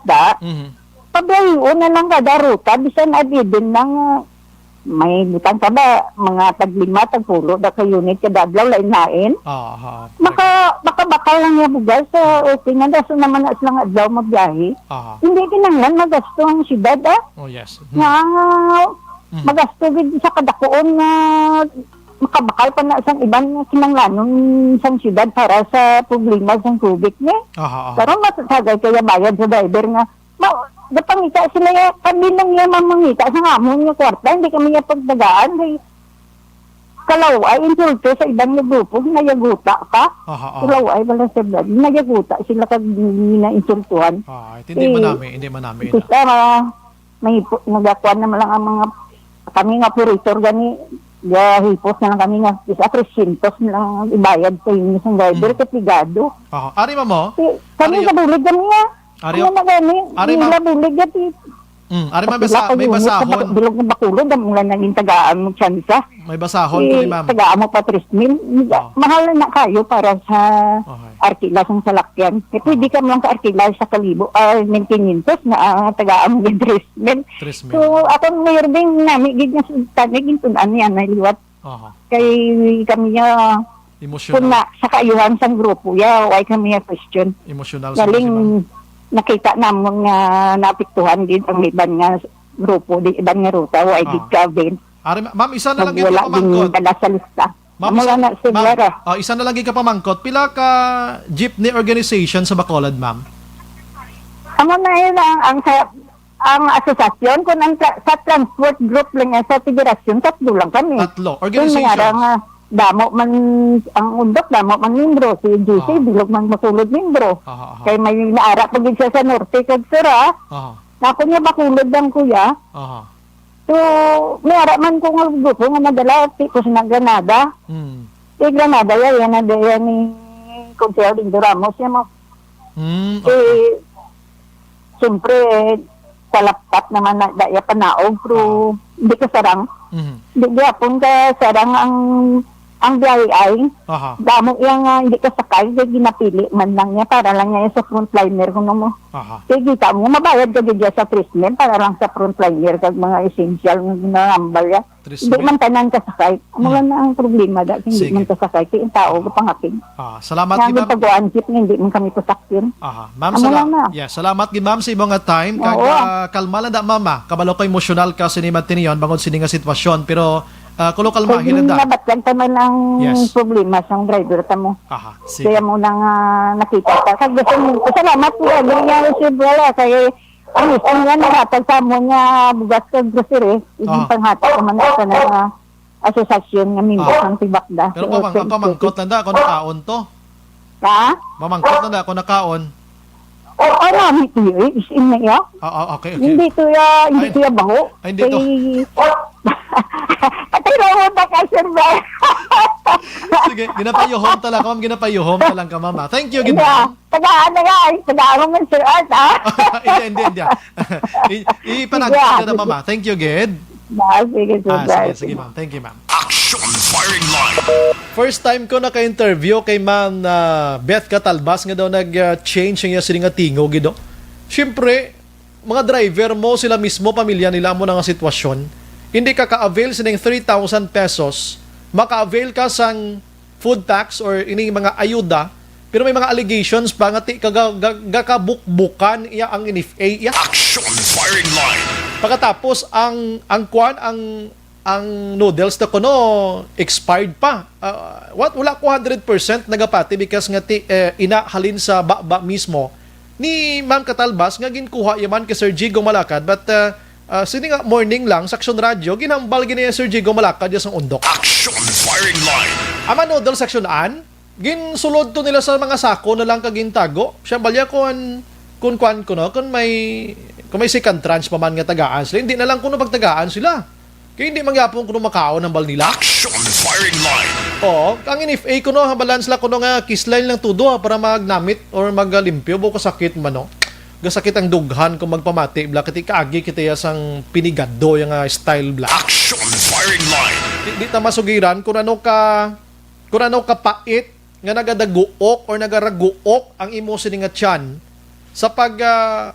pabayo na lang kada ruta, bisan abidin ng may butang ka ba, mga tag-5, tag-10, da ka unit ka dadlaw, lain-lain. Bakal lang niya bugal sa open na so naman na silang adlaw magbiyahe. Hindi kinanglan magasto ang siyudad yes. Magasto din sa kadakoon na makabakal pa na isang ibang kinanglanon isang siyudad para sa problema sa tubig niya. Pero masasagay kaya bayad sa driver nga napangita sila yung kabilang niya mamangita sa ngamon nga kwarta, hindi kami niya pagdagaan. Kalaway, insulto sa ibang grupo, nayaguta ka. Kalaway, wala sa blood, nayaguta sila kag na-insultuhan. Hindi man namin. Kasi may nagakuan naman lang ang mga, kami nga puritor gani, hipos na lang kami nga, isa 300 na lang ibayad sa inyo sa driver, katigado. Ari mo? Kami kabulig kami nga. Ari na gani, nila bulig gati. Ari may basahon. Bilog na bakulod, ang mga naging tagaan mo tsansa. May basahon ko ni ma'am. Tagaan mo pa 3,000. Mahal na kayo para sa arkilas ng salakyan. Pwede ka lang sa arkilas sa kalibo, 1,500 na tagaan mo yung 3,000. So, ako mayroon din namin, giging tunan niya na liwat. Kay kami niya, kung na sa kaayuhan sa grupo, why kami niya question. Emotional. Galing, nakita namon nga napiktuhan din ang iban nga grupo, di iban nga ruta, why di ka din. Ma'am, isa na lang yung wala din dala sa lista. Isa na lang yung kapamangkot. Pila ka jeepney organization sa Bacolod, ma'am? Amo na yun ang asosasyon, kung sa transport group lang sa federasyon, 3 lang kami. 3 organizations. Damo man ang undok, damo man membro, si GC bilog man makulod membro. Kay may naara pag siya sa norte kag sura. Ako niya makulod ang kuya. So, may ara man ko nga grupo nga nadala tipos na Granada. Granada yan na ni Consejero Lindo Ramos siya mo. Siyempre kalaptat naman na daya panaog pero hindi ka sarang. Hindi apon ka sarang ang biyahe ay damo yang hindi ka sakay kaya ginapili man lang niya para lang niya sa frontliner kung mo. Kaya kita mo mabayad ka dyan sa treatment para lang sa frontliner kag mga essential na number ya. Hindi man tanan ka sakay. Wala na ang problema da hindi man ka sakay kaya tao pangapin. Salamat gi ma'am. Pag-uan jeep hindi man kami pasakyan. Ma'am, salamat gi ma'am sa imong time kag kalma lang da mama. Kabalo ka emosyonal ka sinimat tiniyon bangod sini nga sitwasyon pero kulo kalma hinanda. Nabatyan ka man ang problema sa driver ta mo. Kaya mo nang nakita ka. Kag gusto mo, salamat po niya si Bola kay ang isang nga nahatag sa mo niya bugas kag grocery. Yung panghatag ko man sa na asosasyon nga membro ng Tibakda. Pero pamangkot lang da ako nakaon to. Mamangkot lang da ako nakaon. Namin to yun. Isin na yun. Okay. Hindi to ya baho. Hindi to. Atay na mo na ka, sir, ba? Sige, ginapayuhom ta lang ka, ma'am. Ginapayuhom ta lang ka, mama. Thank you, ma'am. Tagaan na nga. Tagaan mo man, sir, Art, ha? Hindi. Ipanagod na, mama. Thank you, Ged. Sige, sir. Sige, ma'am. Thank you, ma'am. Action Firing Line. First time ko naka-interview kay Ma'am Beth Catalbas nga daw nag-change ang sining tingo gido. Siyempre, mga driver mo, sila mismo, pamilya nila mo na nga sitwasyon. Hindi ka ka-avail sining 3,000 pesos, maka-avail ka sang food tax or ining mga ayuda, pero may mga allegations pa nga gakabukbukan iya ang NFA iya. Action Firing Line. Pagkatapos ang noodles na kuno expired pa. Wala ko 100% nagapati because nga inahalin sa baba mismo ni Ma'am Catalbas nga ginkuha yaman kay Sir Jigo Malakad but sini nga morning lang sa Action Radio ginambal gini Sir Jigo Malakad ya sang undok. Action Firing Line. Ama noodles section an ginsulod to nila sa mga sako na lang kagintago. Siya balya kung may second tranche pa man nga tagaan sila. Hindi na lang kuno pagtagaan sila. Kaya hindi mangyapon kuno makaon ng bal nila. Action Firing Line. Ang NFA kuno habalan sila kuno nga kisline lang tudo para magnamit or maglimpyo bo kasakit man no. Gasakit ang dughan kung magpamati bla kiti kaagi kita sang pinigado yung style bla. Action Firing Line. Di ta masugiran kung ano ka pait nga nagadaguok or nagaraguok ang imo sini nga tiyan sa pag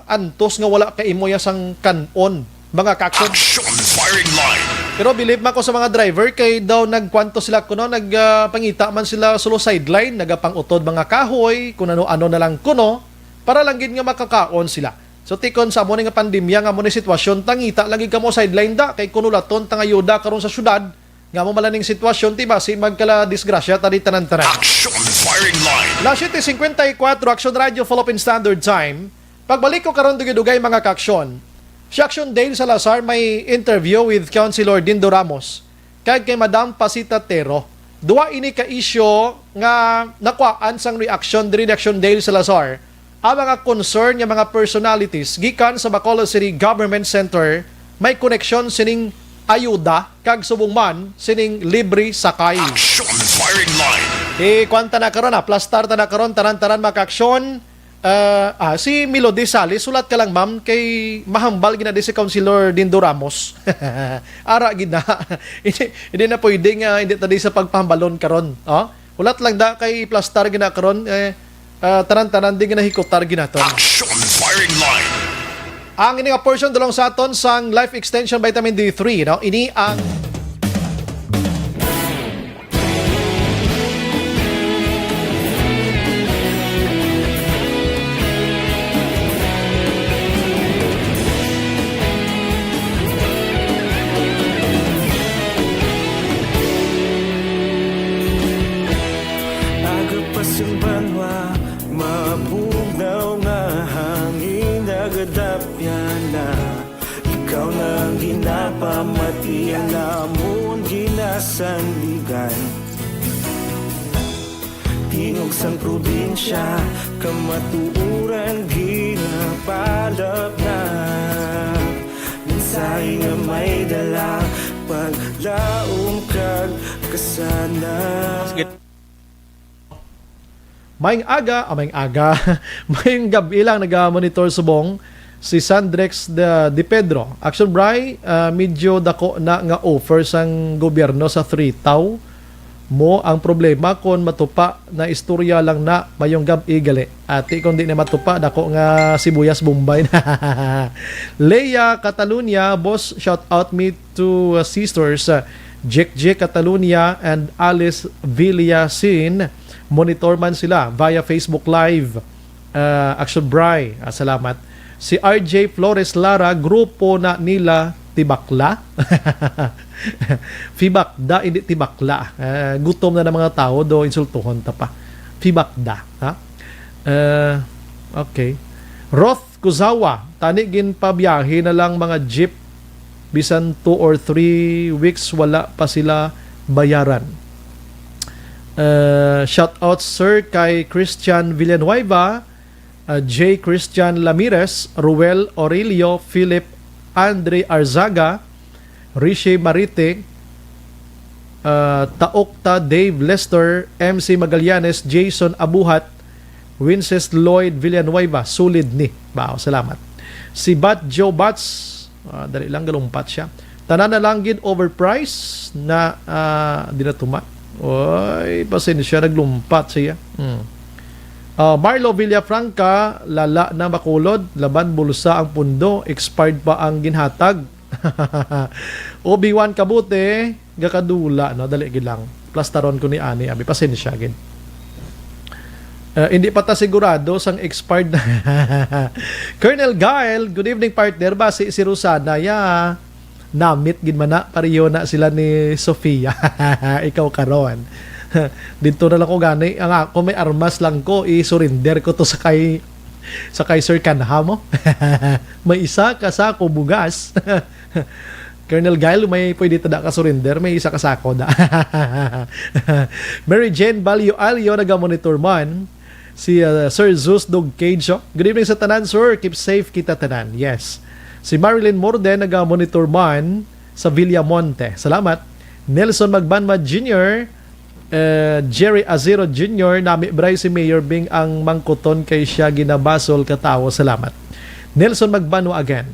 antos nga wala ka imo sang kanon mga kakson. Action Firing Line. Pero believe man ko sa mga driver kay daw nagkwanto sila kuno nagpangita man sila solo sideline nagapangutod mga kahoy kung ano-ano na lang kuno para lang gid nga makakaon sila. So tikon sa mo nga pandemya nga mo ni sitwasyon tangita lagi ka mo sideline da kay kuno laton tang ayuda karon sa syudad nga mo malaning sitwasyon tiba si magkala disgrasya tadi tanan-tanan. Action Firing Line. Las 7:54 Action Radio Philippine Standard Time. Pagbalik ko karon dugay mga kaaksyon. Si Action Dale Salazar may interview with Councilor Dindo Ramos kay Madam Pasita Tero. Duwa ini ka isyo nga nakuhaan sang reaction diri ni Action Dale Salazar ang mga concern nga mga personalities gikan sa Bacolod City Government Center may koneksyon sining ayuda kag subong man sining libre sakay. Action firing line. Kwanta na karon plastar ta na karon tanan-tanan maka-aksyon. Si Melody Salis, sulat ka lang ma'am kay mahambal gina di si Councilor Dindo Ramos. Ara gina. Hindi na pwede nga hindi tadi sa pagpahambalon karon. Ulat lang da kay plastar gina karon tanan-tanan di gina hikotar ginaton. Action firing line. Ang ini nga portion dalong sa aton sang Life Extension Vitamin D3, no? Ini ang Banwa, mapugnaw nga hangin nagadapyan na ikaw nang ginapamatian namon ginasandigan tingog sang probinsya kamatuuran ginapalap na mensahe nga may dala paglaom kag kasanan. Maying gabi lang nag-monitor subong si Sandrex de Pedro. Action Bry, medyo dako na nga offer sang gobyerno sa 3 taw mo ang problema kung matupa na istorya lang na mayong gabi gali. Ati kung di na matupa dako nga sibuyas Bombay na. Leia Catalunya, boss, shout out me to sisters Jek Catalunya and Alice Villasin. Monitor man sila via Facebook Live. Action Bry, salamat. Si RJ Flores Lara, grupo na nila Tibakla. Fibakda, hindi Tibakla. Gutom na ng mga tao, do insultuhon ta pa. Fibakda. Ha? Okay. Roth Kuzawa, tanigin pa biyahe na lang mga jeep. Bisan 2 or 3 weeks, wala pa sila bayaran. Shout out sir kay Christian Villanueva, J. Christian Ramirez, Ruel Aurelio, Philip Andre Arzaga, Rishi Marite, Taokta Dave Lester, MC Magallanes, Jason Abuhat, Winces Lloyd Villanueva, sulid ni. Wow, salamat. Si Bat Joe Bats, dali lang galumpat siya. Tanan na lang gid overpriced na di na tuma. Oy, pasensya, naglumpat siya. Marlo Villafranca, lala na Bacolod, laban bulsa ang pundo, expired pa ang ginhatag. Obi-Wan Kabute, gakadula, no? Dali gid lang. Plastaron ko ni Ani, abi pasensya gid. Hindi pa ta sigurado sang expired na. Colonel Gael, good evening partner ba si Rosana ya. Namit gid man na pareho na sila ni Sofia. Ikaw karon. Dito na lang ko gani ang ako may armas lang ko i-surrender ko to sa kay Sir Kanha mo. May isa ka sako bugas. Colonel Gail, may pwede tada ka surrender, may isa ka sako da. Mary Jane Balio Alio naga-monitor man. Si Sir Zeus Dog Cage. Good evening sa tanan sir, keep safe kita tanan. Yes. Si Marilyn Morden naga-monitor man sa Villamonte. Salamat. Nelson Magbanma Jr., Jerry Azero Jr., nami Bray si Mayor Bing ang mangkuton kay siya ginabasol katawo. Salamat. Nelson Magbanwa again.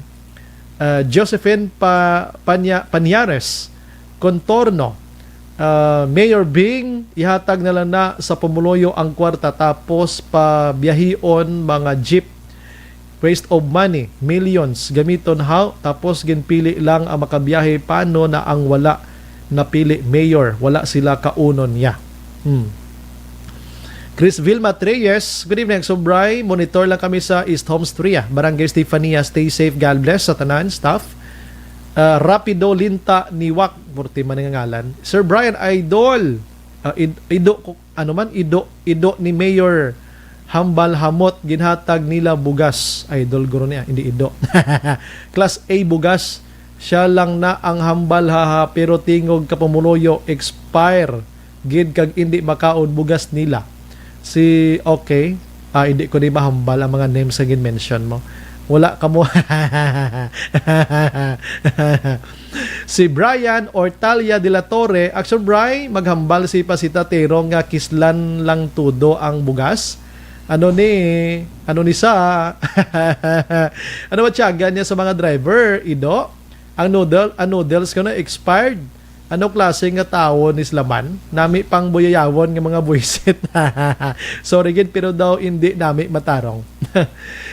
Josephine Panyares Contorno, Mayor Bing, ihatag na lang na sa Pumuloyo ang kwarta tapos pabiyahion mga jeep. Waste of money, millions, gamiton how, tapos ginpili lang ang makabiyahe. Paano na ang wala napili mayor? Wala sila kaunon niya. Chris Vilma Treyes, good evening, Sobray. Monitor lang kami sa East Homes 3, Barangay Stefania. Stay safe, God bless sa tanan, staff. Rapido Linta Niwak, murti man ang ngalan. Sir Brian Idol, Ido ni Mayor hambal hamot ginhatag nila bugas. Idol guro niya, hindi ido. Class A bugas, siya lang na ang hambal haha, pero tingog kapamuluyo expire gid kag hindi makaon bugas nila. Si okay, hindi ko di mahambal ang mga names sa gin-mention mo. Wala ka mo. Si Brian Ortalia de la Torre, Action Bry, maghambal si Pasita Tero nga kislan lang tudo ang bugas. Ano ni sa ano matyagan niya sa mga driver, Ido? Ang noodles ko na expired. Ano klase nga tao ni Slaman? Nami pang buyayawon nga mga buwisit. Sorry gid, pero daw hindi nami matarong.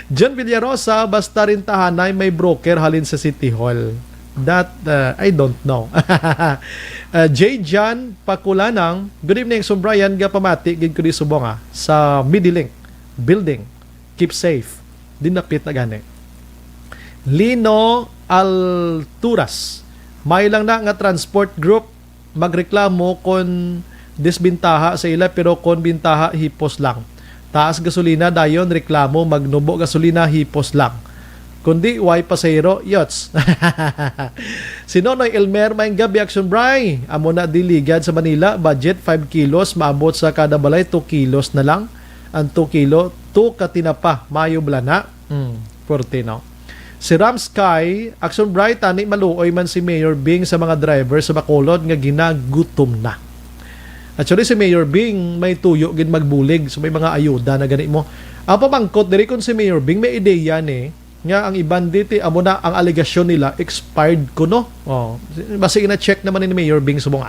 John Villarosa, basta rin tahanay may broker halin sa City Hall. That, I don't know. J. John Pakulanang, good evening, so Brian, pamati, gid ko di subong sa Midilink Building. Keep safe. Dinapit na gani. Lino Alturas, may lang na nga transport group magreklamo kon disbintaha sa ila pero kon bintaha hipos lang. Taas gasolina dayon reklamo magnubo gasolina hipos lang. Kundi way pasahero yachts. Si Nonoy Elmer may gabi Action Bry. Amo na diligad sa Manila, budget 5 kilos maabot sa kada balay 2 kilos na lang. Ang 2 kilo 2 katinapa mayo blana. 40 no. Si Ram Sky, Action Bright, tani maluoy man si Mayor Bing sa mga driver sa Bacolod nga ginagutom na. Actually, si Mayor Bing may tuyo gin magbulig, so may mga ayuda na gani mo. Ang pamangkot, diri kon si Mayor Bing, may ideya ni, nga ang iban diti, amo na ang alegasyon nila, expired ko no. Oh, basta ina-check naman ni Mayor Bing subong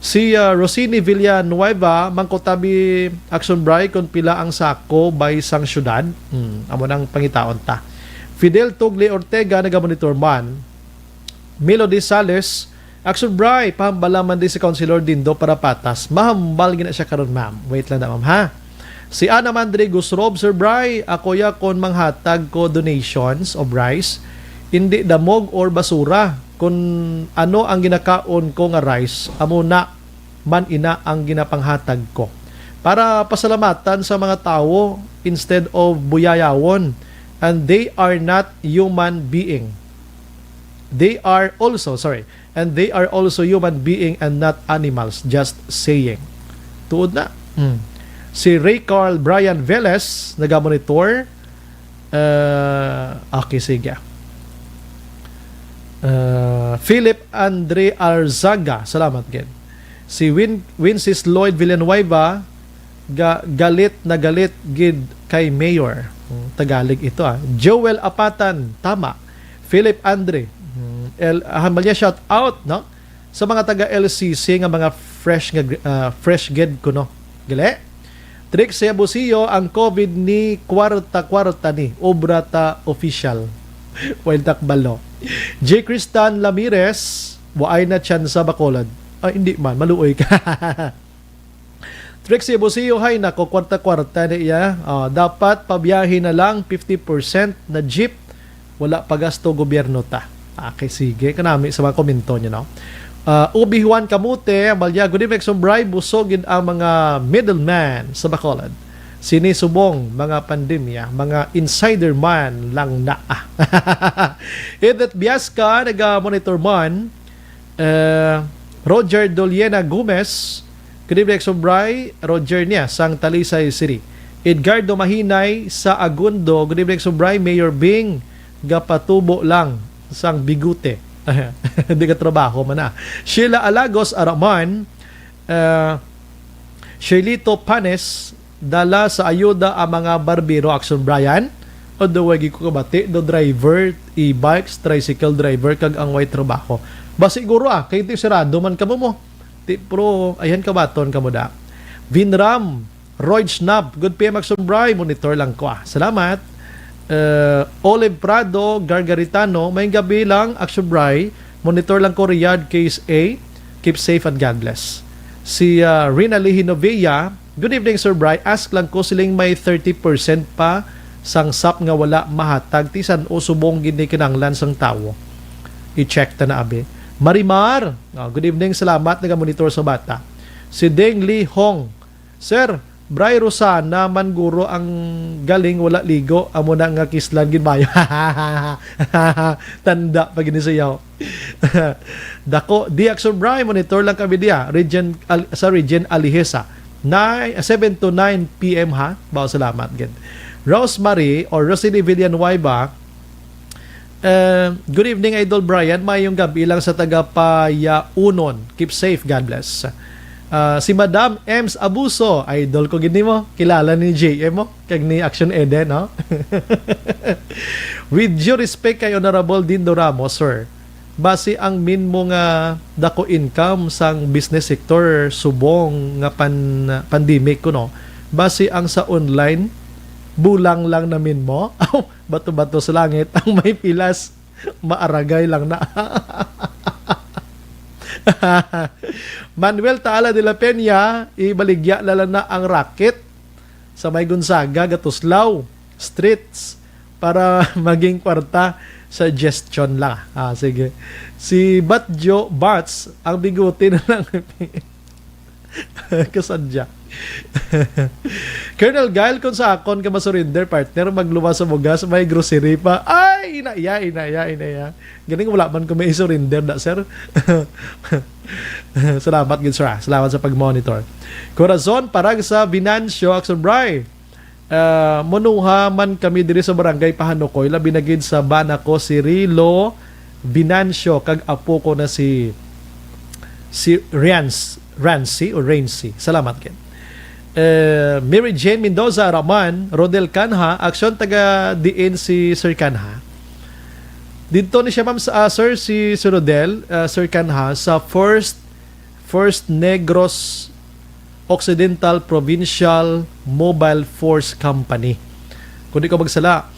Si Rosini Villanueva, mangkotabi Action Bright, kung pila ang sako by sang syudad. Amo nang pangitaon ta. Fidel Tugle Ortega, nagamonitor man. Melody Sales, Action Bry, pahambala man din si Councilor Dindo para patas. Mahambal gina siya karon ma'am. Wait lang na ma'am ha. Si Ana Mandrigus Rob, Sir Bry, ako ya kon manghatag ko donations of rice. Hindi damog or basura. Kung ano ang ginakaon ko nga rice, amo na man ina ang ginapanghatag ko. Para pasalamatan sa mga tao instead of buyayawon. And they are not human being. They are also human being and not animals. Just saying. Tuod na. Si Ray Carl Brian Velez, nagamonitor. Okay, sige. Philip Andre Arzaga, salamat again. Si Wincis Lloyd Villanueva, galit na galit gid kay Mayor. Tagalog ito Joel Apatan, tama. Philip Andre, hambal niya shout out no sa mga taga LCC nga mga fresh ged ko no. Gali. Trick sa Busiyo, ang COVID ni kwarta ni obra ta official. While takbalo. J. Cristan Ramirez, waay na chance sa Bacolod. Hindi man, maluoy ka. Trixie Busiyo, hay nako, kwarta-kwarta niya. Dapat pabiyahin na lang 50% na jeep. Wala pagasto gobyerno ta. Okay, sige. Kanami sa mga komento niyo, no? Ubi Juan Kamute, Balya, good evening, Sombray, busogin ang mga middleman sa Bacolod. Sinisubong mga pandemya, mga insider man lang na. Edith Biasca, nag-monitor man. Roger Doliena Gomez, good evening, Sombray, Roger niya, sang Talisay City. Edgardo Mahinay sa Agundo, good evening, Sombray, Mayor Bing, gapatubo lang sang Bigute. Hindi ka trabaho man na. Sheila Alagos Araman, Sherlito Panes, dala sa ayuda ang mga barbero Action Brian, o dawagi ko kabati, do driver, e-bikes, tricycle driver, kag ang white trabaho. Ba siguro kay ito sirado man ka mo. Pro, ayan kabaton ka mo da. Vinram, Roy Schnapp, good PM Action Brian, monitor lang ko Salamat. Olive Prado, Gargaritano, may gabi lang, Action Bry, monitor lang ko Riyadh Case A, keep safe and God bless. Si Rina Lihinovia, good evening Sir Bry, ask lang ko siling may 30% pa sang sap nga wala mahatag, tisan o subong gini kinanglan sang tawo. I-check ta na abi. Marimar, good evening, salamat, naga-monitor sa bata. Si Deng Lee Hong, Sir, Bray Rosana man guro ang galing wala ligo amo na nga kislan gid mayo. Tanda pag ginisayaw. Dako di Action Bray monitor lang kami diya sa Region Alihesa 7 to 9 PM ha. Bao salamat gid. Rosemary or Rosely Villanueva. Good evening Idol Brian, mayong gabi lang sa taga Payaunon. Keep safe, God bless. Si Madam Ems Abuso, idol ko gini mo, kilala ni JM mo, kag ni Action Eden, no? With due respect kay Honorable Dindo Ramos, sir, base ang min mo nga dako income sang business sector subong nga pandemic ko, no? Base ang sa online, bulang lang namin mo, bato-bato sa langit, ang may pilas, maaragay lang na. Manuel Taala de la Peña, ibaligya lang na ang racket sa may Gonzaga, Gatuslaw streets para maging kwarta sa gestion lang. Sige. Si Batjo Bats, ang biguti na lang. Kasadya. Colonel Gail, kung sa akon ka masurinder partner, magluwa sa bugas, may grocery pa. Ay, inaya. Galing wala man kung may surrender na, sir. Salamat, good sir. Salamat sa pag-monitor. Corazon, parang sa Binancio, Action Bray. Monuha man kami diri sa barangay Pahanukoy, labi na gid sa bana ko si Rilo Binancio, kag apo ko na si Rancy. Salamat ken. Mary Jane Mendoza Raman, Rodel Canha, aksyon taga diin si Sir Canha. Dito ni siya ma'am sir si Sir Rodel, Sir Canha sa First Negros Occidental Provincial Mobile Force Company. Kung di ko magsala,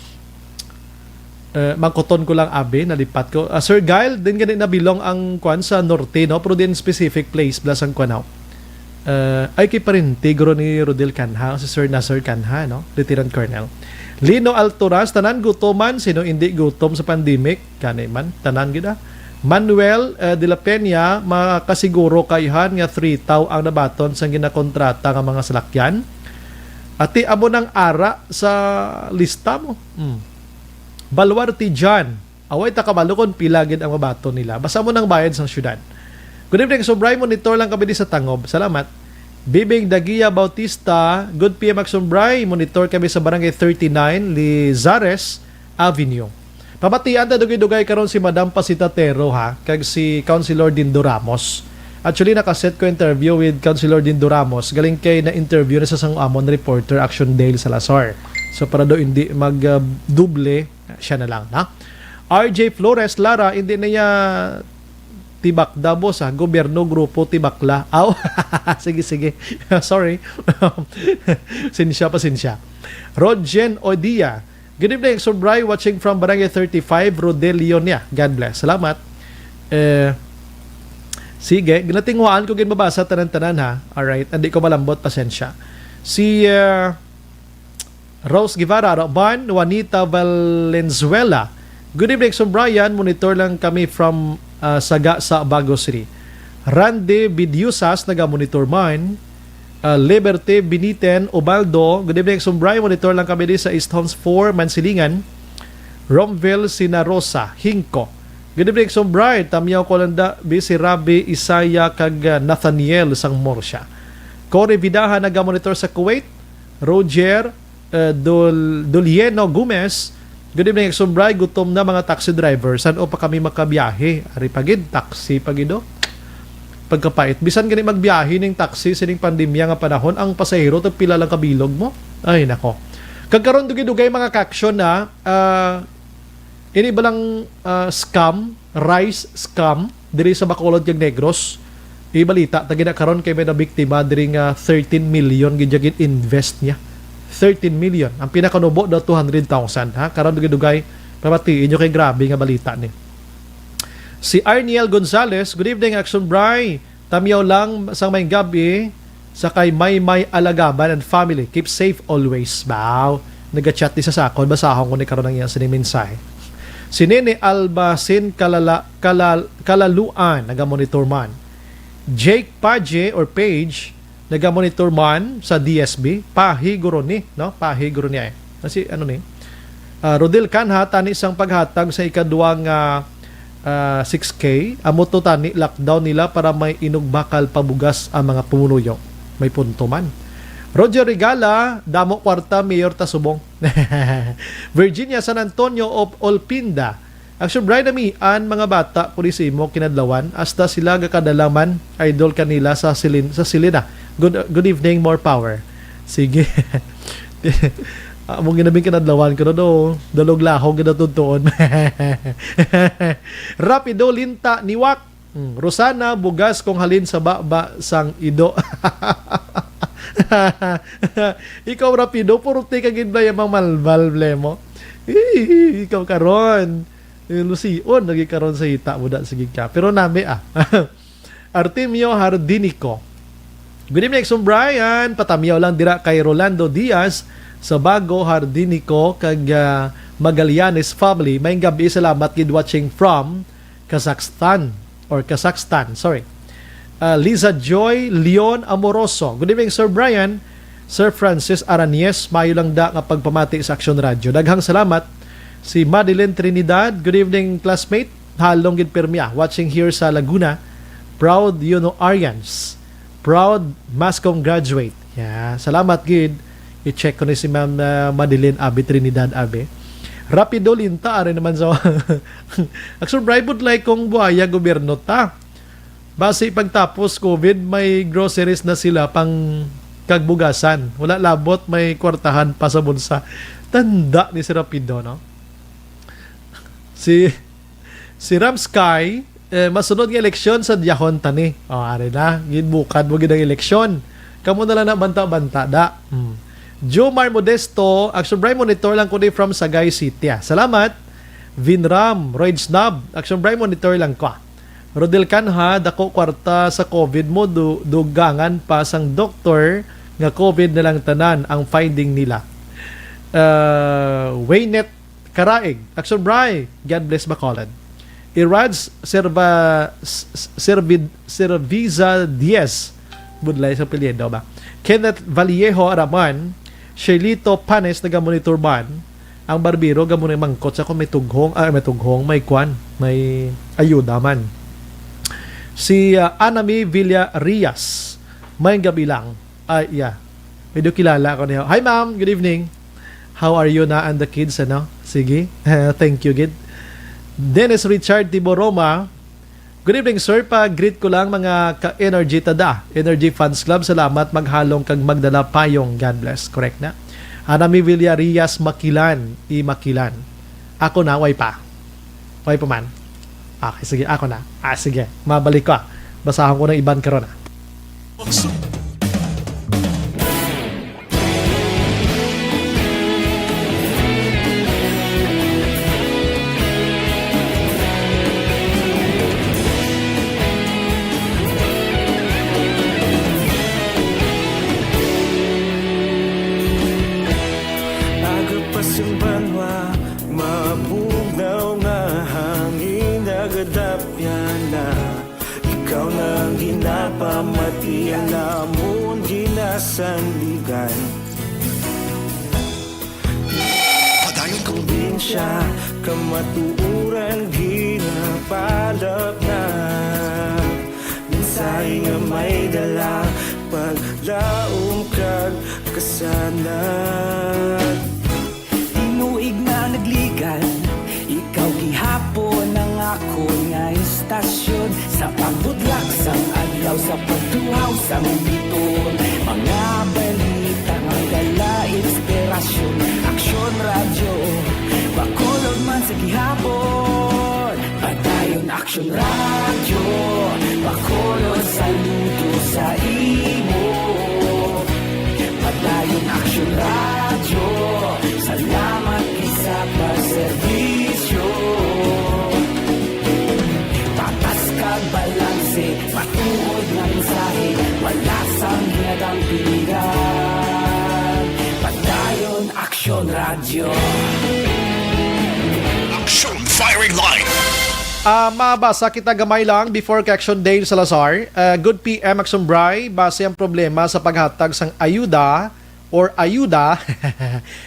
mangkoton ko lang abi, nalipat ko. Sir Gail, din ganit na bilong ang kwan sa norte, no? Pero din specific place, blas ang kwanaw. Ay kay pa rin tigro ni Rodel Canha, si Sir Nasser Canha, no? Lieutenant Colonel. Lino Alturas, tanan gutoman, sino hindi gutom sa pandemic? Kanay man, tanan gida. Manuel de la Peña, makasiguro kayhan nga 3 taw ang nabaton sa ginakontrata ng mga salakyan. Ati amo ng ara sa lista mo. Balwarte John, away takabalukon pilagid ang mabaton nila. Basta mo nang bayad sa syudad. Good evening, Sombray, monitor lang kami di sa Tangob. Salamat. Bibing Dagia Bautista, good PM Sombray, monitor kami sa Barangay 39, Lizares Avenue. Pamatian na dugay-dugay karon si Madam Pasitatero ha, kag si Councilor Dindo Ramos. Actually, nakaset ko interview with Councilor Dindo Ramos. Galing kay na interview na sa Sangamon reporter Action Dale Salazar. So para do hindi mag-duble, siya na lang. Na? RJ Flores Lara, hindi na niya Tibakda boss ha, gobyerno grupo Tibakla. Aw, sige. Sorry. Pasensya. Rodjen Odia. Good evening, Sombray, watching from Barangay 35, Rodel Leonia. God bless. Salamat. Sige, ginatingwaan ko mabasa tanan-tanan ha. Alright, hindi ko malambot, pasensya. Si Rose Guevara, Roban, Juanita Valenzuela. Good evening, Sombrayan. Monitor lang kami from Saga sa Bago City. Randy Bidiusas, naga-monitor mine. Liberty Biniten Obaldo. Good evening, Sombrayan. Monitor lang kami sa East Homes 4, Mansilingan. Romville Sinarosa, Hinko. Good evening, Sombrayan. Tamyaw ko lang si Rabi Isaya kag Nathaniel sang Morsha. Corey Vidaha, naga-monitor sa Kuwait. Roger Dulieno Gomez. Good evening, Sombray. Gutom na mga taxi driver. Saan o pa kami makabiyahe? Ari pagid, taxi pagido. Pagkapait. Bisan gani magbiyahe ng taxi sining pandemya nga panahon, ang pasahero tag pila lang kabilog mo. Ay nako. Kagkaron dugay-dugay mga kaksyon na ini balang scam, rice scam diri sa Bacolod kag Negros. Ibalita tagi na karon kay may nabiktima diri nga 13 million gid invest niya. 13 million. Ang pinakanubo daw 200,000 ha. Karon dugay-dugay papatiin nyo kay grabe nga balita ni. Si Arniel Gonzalez, good evening Action Bray. Tamyaw lang sang may gabi sa kay May Alagaban and family. Keep safe always. Wow. Nag-chat ni sa sakon, basahon ko ni karon ang iyang sinimensahe. Si Nene Albasin Kalaluan, naga-monitor man. Jake Page or Page, naga-monitor man sa DSB, pahiguro ni, no? Pahiguro niya eh. Kasi ano ni? Rodel Canha, tani isang paghatag sa ikaduwang 6K, amoto tani, lockdown nila para may inugbakal pabugas ang mga pumunuyo. May punto man. Roger Regala, damo kwarta, Mayor Tasubong. Virginia, San Antonio of Olpinda. Action bride an mga bata pulisimo kinadlawan hasta sila gakadalaman idol kanila sa silina. Good evening, more power. Sige. Among ginabing kinadlawan ko do dalog lahog na tuntuon. Rapido linta niwak. Rosana bugas kung halin sa baba sang ido. Ikaw rapido puro ti ka gid ba yung malbal blemo. Ikaw karon. Lucion nagi karon sa hita mo da sige ka. Pero nami Artemio Hardinico. Good evening, Exxon Brian. Patamiyaw lang dira kay Rolando Diaz sa Bago Hardinico kag Magallanes family. May gabi, salamat gid watching from Kazakhstan. Sorry. Liza Joy Leon Amoroso. Good evening, Sir Brian. Sir Francis Aranies, mayo lang da nga pagpamati sa Action Radio. Daghang salamat. Si Madeline Trinidad. Good evening, classmate. Halong gid permia. Watching here sa Laguna. Proud Aryans. Proud Mascom graduate. Yeah, salamat gid. I-check ko na si Ma'am Madeline Abe Trinidad Abe. Rapido linta rin naman sa Action Bribod like kong buhaya gobyerno ta. Base pagtapos COVID, may groceries na sila pang kagbugasan. Wala labot, may kwartahan pa sa bulsa. Tanda ni si Rapido, no? Si Ram Sky, masunod ng eleksyon sa Diyahon tani. Ari na, ginbukad mo gid ang eleksyon. Kamu na lang na banta-banta da. Jomar Modesto, Action Bright Monitor lang ko from Sagay City. Salamat. Vinram, Royd Snub, Action Bright Monitor lang ko. Rodel Canha, dako kwarta sa COVID mo, dugangan pa sang doktor nga COVID na lang tanan ang finding nila. Waynet Karaig, Action Bright, God bless Bacolod. Iraj Serviza Diaz, budlay sa pilyedo ba? Kenneth Vallejo Araman, Shelito Panes naga-monitor man. Ang barbero gamunay mangkot sa kung may tughong, may kwan, may ayuda man. Si Anami Villarias, may gabi lang. Medyo kilala ko niya. Hi ma'am, good evening. How are you na and the kids, ano? Sige, thank you, Gid. Dennis Richard Tiboroma, good evening sir, pa-greet ko lang mga ka-energy tada. Energy Fans Club, salamat maghalong kag magdala payong. God bless. Correct na. Anami Villarias Makilan. Ako na, way pa. Way pa man. Okay, sige, ako na. Sige, mabalik ko. Basahan ko ng iban karon na. Sandigan Padayon probinsya kamatuuran ginapalap na Minsay nga may dala paglaong kag kasanat Tinuig na nagligan ikaw gihapon ang ako nga istasyon Sa pagbudlak sang adlaw sa pagtuhaw sang biton Mga balita ang dala inspirasyon Action Radio Bacolod man sa gihapon Padayon Action Radio Bacolod saludo sa imo Padayon Action Radio Salamat isa pa servisyo Patas kag balanse Matuod na mensahe Wala sang ginadang pilihan Padayon Action Radio Action Firing Line Mabasa kita gamay lang before kay Action Dale Salazar. Good PM Action Bray, base ang problema sa paghatag sang ayuda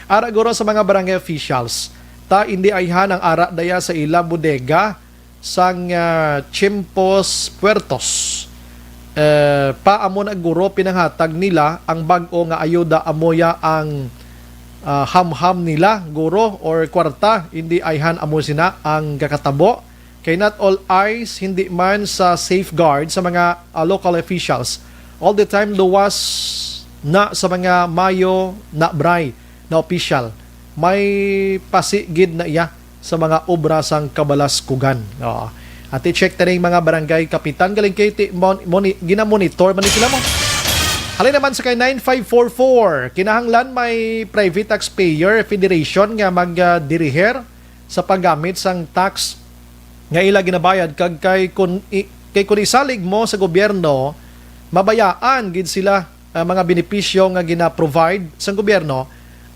ara guro sa mga barangay officials. Ta hindi ayhan ang ara daya sa ila bodega sang Chimpos Puertos. Paamo na guro pinanghatag nila ang bag-o nga ayuda amoya ang ham-ham nila guro or kwarta, hindi ayhan amo sina ang kakatabo. Kay not all eyes, hindi man sa safeguard sa mga local officials. All the time luwas na sa mga mayo na bray na official. May pasigid na iya sa mga obra sang kabalaskugan. At i-check na rin mga barangay kapitan. Galing kayo ginamonitor man sila mo. Halin naman sa kay 9544. Kinahanglan may private taxpayer federation nga mag-diriher sa paggamit sang tax nga ila ginabayad kag kay kun isalig mo sa gobyerno, mabayaan gid sila mga benepisyo nga gina-provide sa gobyerno,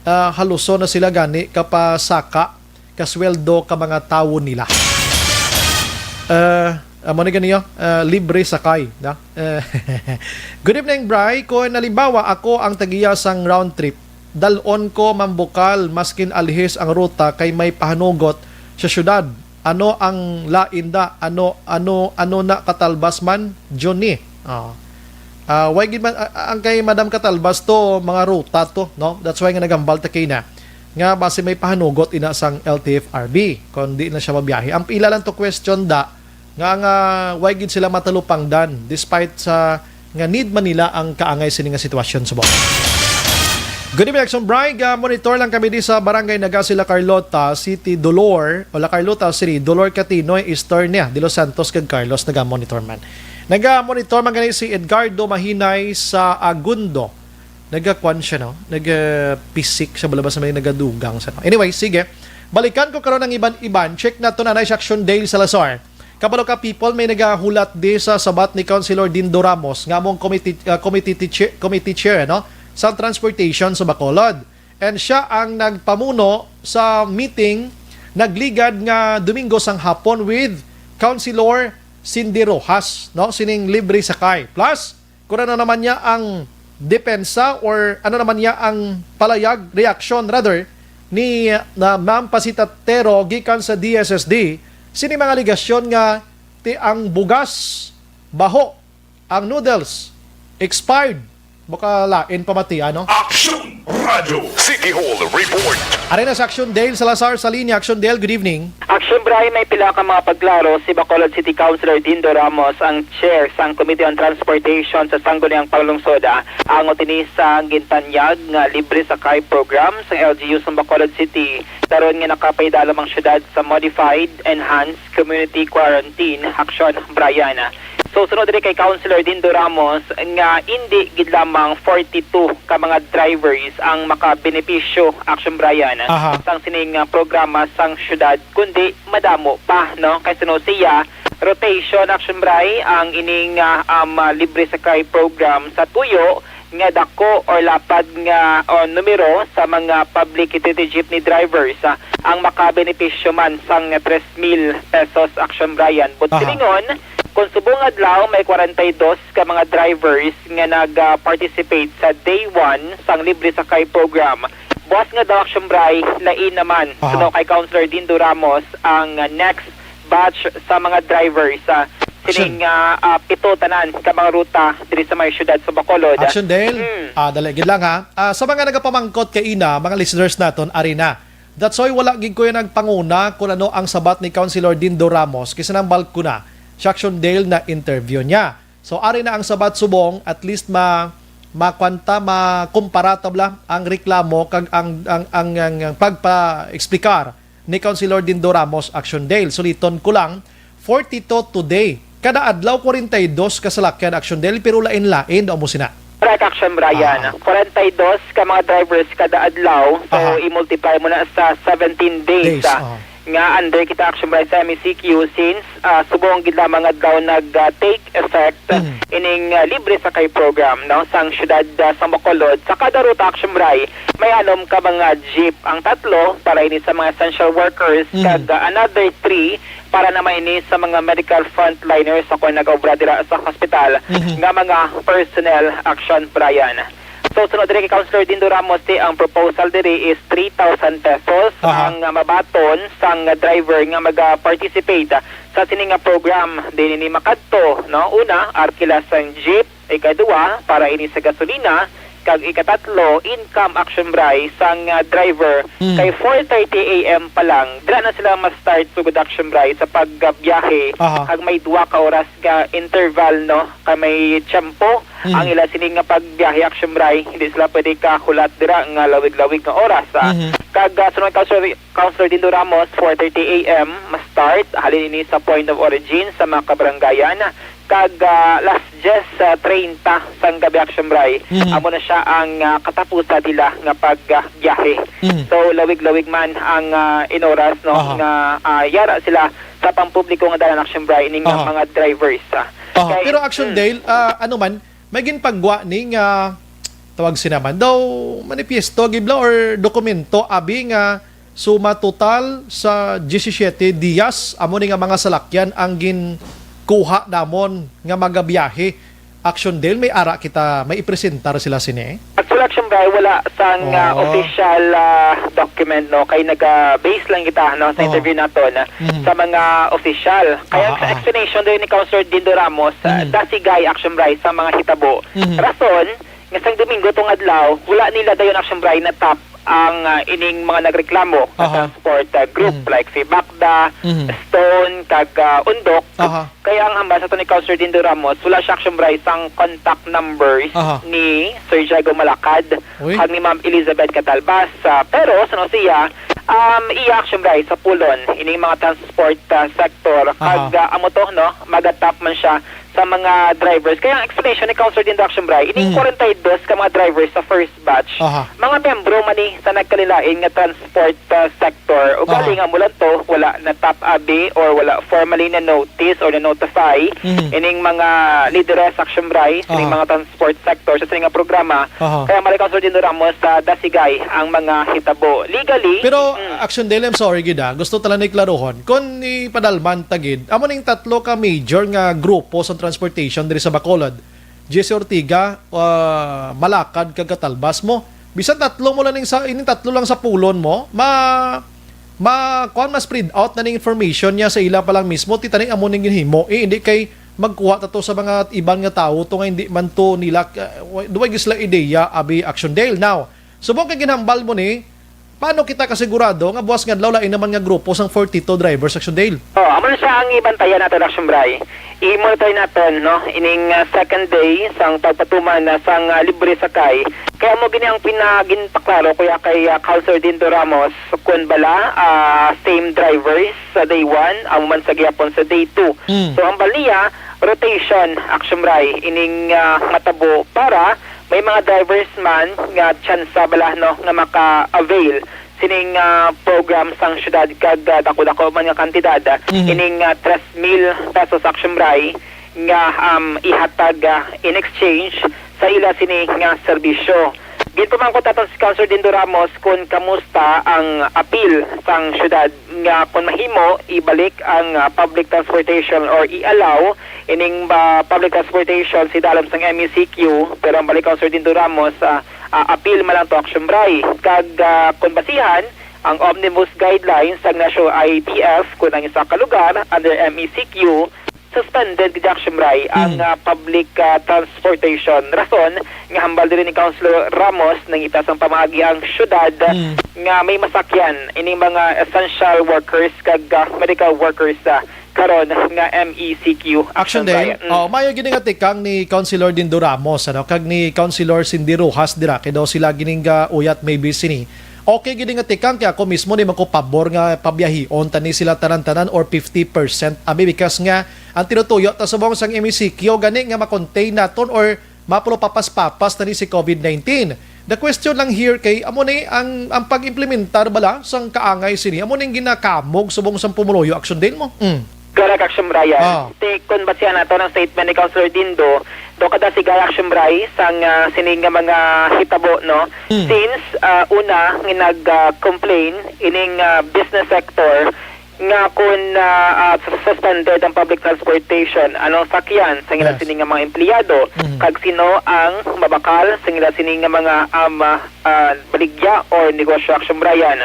haluso na sila gani kapasaka kasweldo ka mga tawo nila. Amo ni ganiyo, libre sakay, na? Good evening, Bray. Kung nalimbawa ako ang tagiya sang round trip, dalon ko mambukal maskin alihis ang ruta kay may pahanugot sa syudad. Ano ang lainda? Ano na katalbas man? Johnny. Why gid man ang kay Madam Katalbas to mga ruta to, no? That's why nga nagambal ta kay na. Nga base may pahanugot ina sang LTFRB kun di na siya mabiyahe. Ang pila lang to question nga why gid sila matalupang dan despite sa nga need man nila ang kaangay sini nga sitwasyon sa buong. Good evening, Action Bray. Monitor lang kami di sa Barangay Nagasila Carlota City, Dolor, o La Carlota City, Dolor Catinoy, Eastern niya, De Los Santos, kag Carlos, naga-monitor man. Naga-monitor man ganit si Edgardo Mahinay sa Agundo. Naga-kwan siya, no? Naga-pisik siya, balabas na may nagadugang siya. No? Anyway, sige. Balikan ko karon ng iban-iban. Check na to na si Action Dale Salazar. Kabalo ka people, may nagahulat di sa sabat ni Councilor Dindo Ramos, nga mong committee chair, no? Sa transportation sa Bacolod. And siya ang nagpamuno sa meeting nagligad nga Domingo sang hapon with Councilor Cindy Rojas, no? Sining libre sakay. Plus, kung ano naman niya ang depensa or ano naman niya ang palayag, reaction rather, ni Ma'am Pasita Tero gikan sa DSSD, sini mga aligasyon nga ang bugas, baho, ang noodles, expired, baka lain pamati, ano? Action Radio City Hall Report. Arena sa Action Dale Salazar sa linya. Action Dale, good evening. Action Bray, may pila ka mga paglaro. Si Bacolod City Councilor Dindo Ramos ang chair sang Committee on Transportation sa Sangguniang Panglungsod. Ang utini sa gintanyag nga libre sakay program sa LGU sa Bacolod City. Daron nga nakapaida lamang syudad sa Modified Enhanced Community Quarantine Action Brian. So sunod rin kay Councilor Dindo Ramos nga hindi gid lamang 42 ka mga drivers ang makabenepisyo Action Brian sang sining programa sang syudad kundi madamo pa, no? Kay suno siya rotation Action Bray ang ining libre sakay program sa tuyo nga dako or lapad nga numero sa mga public utility jeepney drivers ang makabenepisyo man sang 3,000 pesos Action Brian. But silingon kung subong adlaw may 42 ka mga drivers nga nag-participate sa day 1 sang libre sakay program. Boss nga daw Action Bray, lain naman suno kay Councilor Dindo Ramos ang next batch sa mga drivers sining pito tanan ka mga ruta diri sa may syudad sa Bacolod. Action Dale, daligid lang ha. Sa mga nagapamangkot kay ina, mga listeners naton arena. That's why wala gid ko nagpanguna kung ano ang sabat ni Councilor Dindo Ramos kasi nang balko na si Action Dale na interview niya. So ari na ang sabat subong at least makumparatable ang reklamo kag ang pagpa-eksplikar ni Councilor Dindo Ramos Action Dale. Suliton ko lang 42 today. Kada adlaw 42 kasalakyan Action Dale pero lain-lain do mo sina. Correct Action Brian. 42 ka mga drivers kada adlaw. So i-multiply mo na sa 17 days. nga under kita action by sa MECQ since subong gid lamang adlaw nag-take effect ining libre sakay program no sang syudad sa Bacolod. Sa kada ruta action by may anom ka mga jeep, ang 3 para ini sa mga essential workers kag another 3 para naman ini sa mga medical frontliners sa kung nag-obra dira sa hospital nga mga personnel action Brian. So, sunod rin kay Councilor Dindo Ramos, ang proposal diri is 3,000 pesos ang mabaton sang driver nga mag-participate sa sining program. Din ini makadto, no? Una, arkila sang jeep, ikaduwa, para ini sa gasolina, kag ikatatlo, income action bray sang driver kay 4:30 AM pa lang dira na sila ma-start sugod action bray sa pagbiyahe kag may 2 ka oras ka interval no kay may tiyempo ang ila sining nga pagbiyahe action bray hindi sila pwede ka hulat dira nga lawig-lawig nga oras kag sunod Councilor Dindo Ramos 4:30 AM ma-start halin ini sa point of origin sa mga kabaranggayan kag last 30 sang gabi action bray amo na siya ang katapusan nila nga pagbiyahe so lawig-lawig man ang inoras no nga yara sila sa pampubliko nga dalan action bray ining mga drivers pero action Dale ano man may ginpagwa ning tawag sinaman daw manifesto gibla or dokumento abi nga suma total sa 17 dias amo ni nga mga salakyan ang kuha namon nga magabiyahe action Dale may ara kita may ipresentar sila sini actual action bray wala sang official document no kay naga-base lang kita no sa interview naton sa mga official kaya sa explanation din ni Councilor Dindo Ramos dasigay action bray sa mga hitabo rason nga sang Domingo tong adlaw wala nila dayon action bray na top ang ining mga nagreklamo sa transport group like si Bakda, Stone, kag Undok. Kaya ang hambal sa ni Councilor Dindo Ramos, wala siya action bray sang contact numbers ni Sir Jago Malakad kag ni Ma'am Elizabeth Catalbas. Pero sino siya i-action bray sa pulon ining mga transport sector kag amo to no magatap man siya sa mga drivers. Kaya ang explanation ni Councilor Dindo Action Bray, ining 42 ka mga drivers sa first batch, mga membro man ni sa nagkalilain nga transport sector. O galing nga mula to, wala na top abi or wala formally na notice or na notify ining mga leaders Action Bray, ining mga transport sector sa sining nga programa. Kaya mali Councilor Dindo Ramos sa dasigay ang mga hitabo. Legally, pero Action Dale, I'm sorry gida, gusto tala ni klarohon. Kung ni padalman tagid, amo ning 3 ka major nga grupo sa transportation diri sa Bacolod. Jesse Ortiga, Malakad kag Catalbas mo. Bisan 3 mo lang sa ini 3 lang sa pulon mo, kuan mas spread out na ning information niya sa ila pa lang mismo titaning amo ning ginhimo. Hindi kay magkuha ta to sa mga ibang nga tawo to nga hindi man to nila duway gisla ideya abi Action Dale. Now, subong kay ginhambal mo ni paano kita kasigurado nga buwas nga adlaw lain naman nga grupo sang 42 drivers Action Dale? Amo na siya ang ibantayan natin Action Bray. I-monitor natin no ining second day sang pagpatuman sang libre sakay. Kaya mo gini ang pinaginpaklaro kuya kay Councilor Dindo Ramos kun bala same drivers sa day 1 ang man sa gyapon sa day 2. So ang baliya rotation Action Bray ining matabo para may mga drivers man nga chance bala no nga maka-avail sining program sang syudad kag dako-dako man nga kantidad ining 3,000 pesos Action Bray nga ihatag in exchange sa ila sining nga serbisyo. Ginto man ko taton si Councilor Dindo Ramos kung kamusta ang appeal sang syudad nga kung mahimo ibalik ang public transportation or i-allow ining public transportation si dalam sang MECQ pero ang balik Councilor Dindo Ramos appeal man lang to Action Bray kag kung basihan ang omnibus guidelines sang National ITF kung ang isa ka lugar under MECQ suspended gid Action Bray ang public transportation. Rason nga hambal diri ni Councilor Ramos nang itas ang pamaagi ang syudad nga may masakyan ining mga essential workers kag medical workers karon nga MECQ Action Day. Mayo gini nga tikang ni Councilor Dindo Ramos ano kag ni Councilor Cindy Rojas dira kay daw sila gining uyat maybe sini. Okay gini nga tikang kaya ako mismo ni mako pabor nga pabiyahon tani sila tanan-tanan or 50% abi because nga ang tinutuyo ta subong sang MECQ gani nga ma-contain naton or mapulo papas-papas tani si COVID-19. The question lang here kay amo ni ang pag-implementar bala sang kaangay sini amo ning ginakamog subong sang pumuloyo action din mo. Correct, Action Brian. Kung basihan nato ng statement ni Councilor Dindo, do kada si Gay Action Brian sang sining nga mga hitabo, no? Since una nag-complain ining business sector nga kung suspended ang public transportation, anong sakyan sa nila sining nga mga empleyado, kag sino ang mabakal sa nila sining nga mga baligya or negosyo, Action Brian.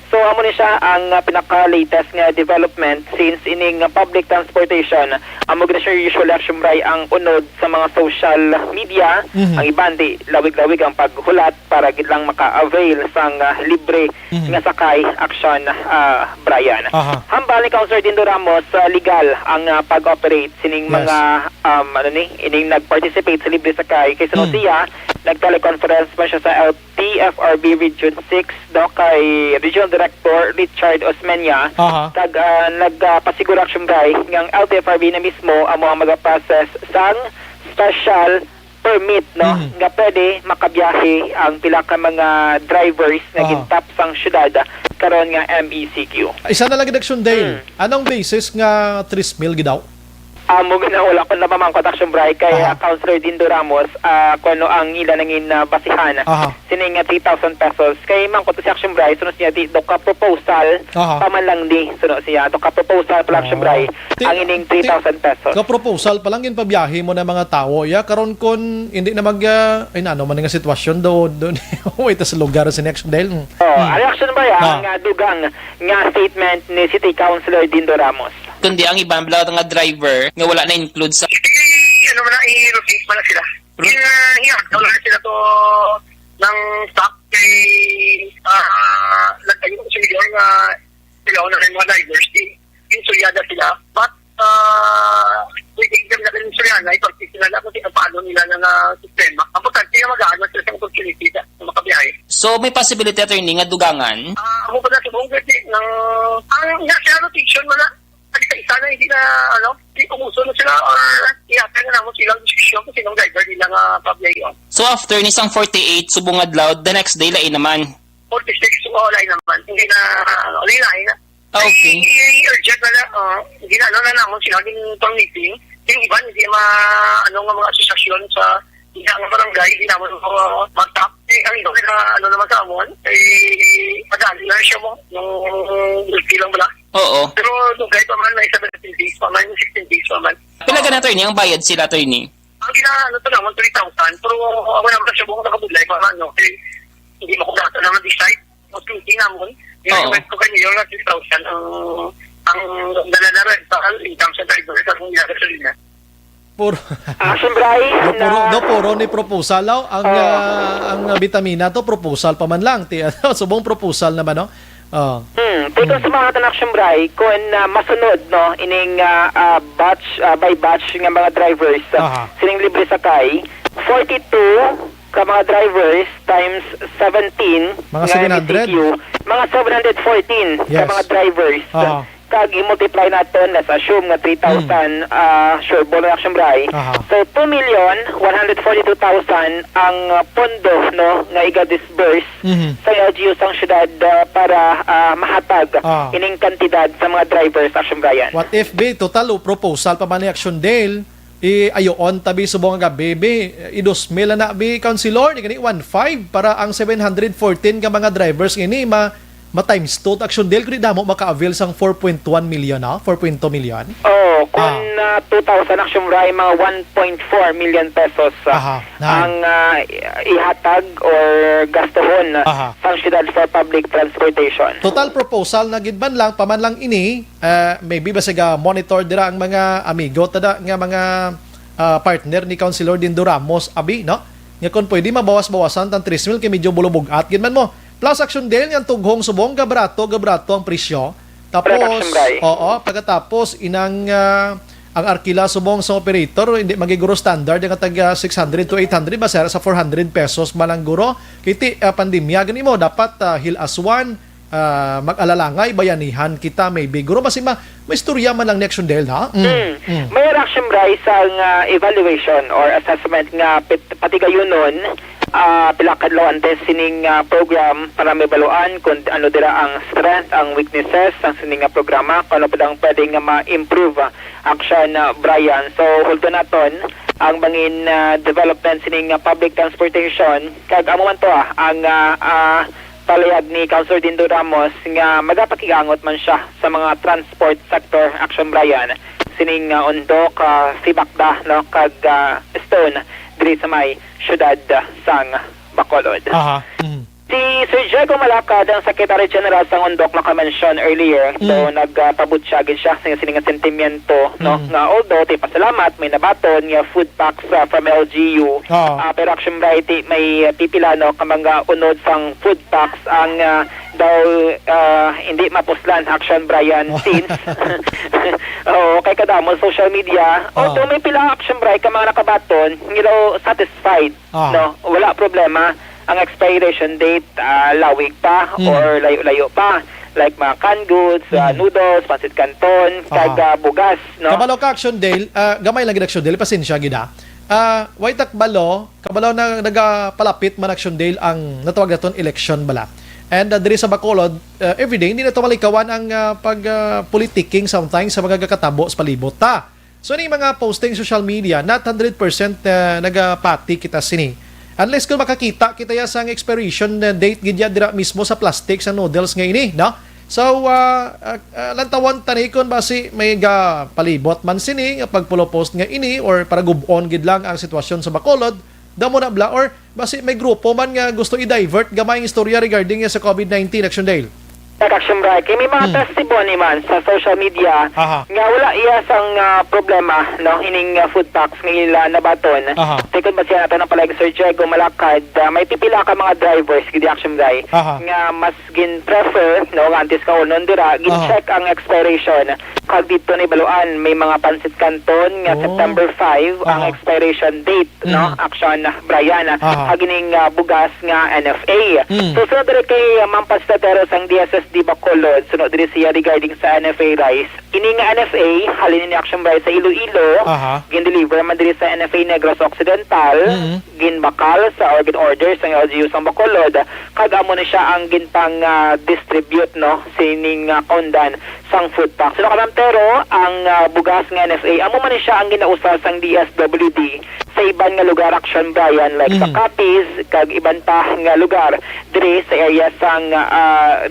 So amo ni siya ang pinaka-latest nga development since ining public transportation amo gina siya usual, Action Brian, ang unod sa mga social media. Ang iban di lawig-lawig ang paghulat para gid lang maka-avail sang libre nga sakay, Action Brian. Hambal ni Councilor Dindo Ramos, legal ang pag-operate sining mga ining nag-participate sa libre sakay kay siya nag-teleconference pa siya sa LTFRB Region 6 do kay Regional Director Richard Osmeña. Kag nagpasiguro, Action Brian, ng LTFRB na mismo amo ang mag-process sang special permit, no, nga pwede makabiyahe ang pila ka mga drivers na gintap sang syudad karon nga MECQ. Isa na lang Action Dale. Anong basis nga 3,000 gidaw? Mo na wala ko na pamangkot, Action Brian, kay Councilor Dindo Ramos kung ano ang ilan nangin basihan. Sining 3,000 pesos. Kay mangkot si Action Brian, sunod niya do ka proposal paman lang di. Sunod siya do ka proposal pa, Action Brian, ang ining 3,000 pesos. Ka proposal pa lang yun pabiyahe mo na mga tao. Karon kon hindi na mag ay nano man nga sitwasyon do wait sa lugar sa Action Dale. Action Brian, ang dugang nga statement ni City Councilor Dindo Ramos. Kundi ang ibang nga driver nga wala na include sa ano man i-rotate man sila. Wala na sila to ng stock kay nagtayo ko sa milyon nga sila na rin mga divers yung sulyada sila. But waiting them na rin sulyada ito sila na kung paano nila na sistema. Ang importante sila mag-aanan sila sa opportunity na makabiyahe. So may possibility, attorney, nga dugangan? Ako pa na sa buong gati ng ang rotation mo na isa na hindi na hindi umusunod sila or ihatay na naman silang diskusyon kung sinong driver nila nga pablayon. So after nisang 48 subong adlaw, the next day lain naman? 46 lain naman. Hindi na lain na. Okay. I-urgent na hindi na naman sila din itong meeting. Yung iba hindi mga asosasyon sa ang barangay, hindi naman mag-tap. Ang iba na naman sa amon, madali na siya mo nung bilang bala. Oo. Pero dugay pa man, may 17 days pa man, 16 days pa man. Pila ka na, attorney, ang bayad sila, attorney? Ang to naman, 3,000. Pero ako naman siya buong nakabudlay pa man, no? Kasi hindi mo kung naman decide. O thinking naman, yung ko kanyo na 3,000 ang dala rin sa income sa driver sa kung nila gasolina. Action Brian, puro ni proposal ang vitamina to proposal pa man lang subong proposal naman, no. Pero sa mga Action Brian, kung masunod, no, ining batch by batch nga mga drivers sining libre sakay, 42 ka mga drivers times 17 mga 700 mga 714 ka mga drivers. Kag i-multiply natin, let's assume nga 3,000 sure ball Action Brian. So 2,142,000 ang pondo, no, nga iga-disburse sa LGU sang syudad para mahatag ining kantidad sa mga drivers, Action Brian. What if total proposal pa man ni Action Dale ayoon tabi subong nga bebe i-2,000 na bi councilor ni 1,500 para ang 714 ka mga drivers ini ma-times 2 Action Dale kung damo maka-avail sang 4.1 million 4.2 million. Kung 2,000 Action Brian, mga 1.4 million pesos ang ihatag or gastohon sa syudad for public transportation. Total proposal na gidban lang paman lang ini maybe basiga monitor dira ang mga amigo tada nga mga partner ni Councilor Dindo Ramos abi, no? Nga kun pwede mabawas-bawasan tan 3,000 kay medyo bulubog-at gidman mo. Plus Action Dale yang tughong subong gabrato ang presyo. Tapos pagkatapos inang ang arkila subong sa operator hindi magiguro standard nga taga 600 to 800 basera sa 400 pesos malang guro. Kiti pandemya gani mo dapat hilaswan mag-alala nga bayanihan kita may biguro mas may istorya man lang ni Action Del ha. May Action Bryce ang evaluation or assessment nga pati gayon nun pilakadlaw antes sining program para may baluan kung ano dira ang strength, ang weaknesses ang sining programa, kung ano pa pwedeng ma-improve Action Brian. So hulto naton ang bangin development sining public transportation kag amo man to ang palayag ni Councilor Dindo Ramos nga magapakigangot man siya sa mga transport sector Action Brian sining Ondok, Sibakda no kag Stone diri sa may syudad sang Bacolod. Si Sir Diego Malacad, ang Secretary General sa Ondok naka-mention earlier, so nagpabot siya sa sining sentimiento no nga although tay pasalamat may nabaton nga food packs from LGU pero Action Bright may pipila no kamanga unod sang food packs ang daw hindi mapuslan Action Brian since kay kadamo social media although may pila Action Bright ka mga nakabaton ngilo satisfied no wala problema ang expiration date lawig pa or layo-layo pa like mga canned goods, noodles, pancit canton, kag bugas no. Kabalo ka Action Dale, gamay lang gid Action Dale pasensya gida. Way kabalo na nagapalapit man Action Dale ang natawag naton election bala. And diri sa Bacolod, everyday hindi na to malikawan ang pag-politicking sometimes sa mga katabo sa palibot ta. So ni mga posting social media not 100% nagapati kita sini. Unless kung makakita kita ya sang expiration date gidya dira mismo sa plastic sa noodles nga ini, no? So lantawan tani kon basi may palibot man sini nga pagpulo post nga ini or para gubon gid lang ang sitwasyon sa Bacolod, damo na bla or basi may grupo man nga gusto i-divert gamay ang istorya regarding sa COVID-19 Action Dale. Action Bright, kay may mga testimony man sa social media nga wala iya sang problema no ining food packs nga ila nabaton. Tikod ba siya nato ng palag Sir Diego Malacad, may pipila ka mga drivers gidi Action Bright nga mas gin prefer no nga antes ka unon dira gin check ang expiration kag dito ni baluan may mga pancit canton nga September 5 ang expiration date no Action Brian kag ining bugas nga NFA. So sunod diri kay Ma'am Pastatero sang DSS di Bacolod, sunod din siya regarding sa NFA rice. Ini nga NFA, halin ni Action Bright sa Iloilo, gin-deliver man din sa NFA Negros Occidental, gin-bakal sa organ order sa LGU sa Bacolod, kag amo na siya ang ginpang distribute no, sining kaundan sang food pack. So pero ang bugas nga NFA, amo man siya ang ginausa sang DSWD sa iban nga lugar Action Brian like sa Capiz, kag iban pa nga lugar dire sa area sang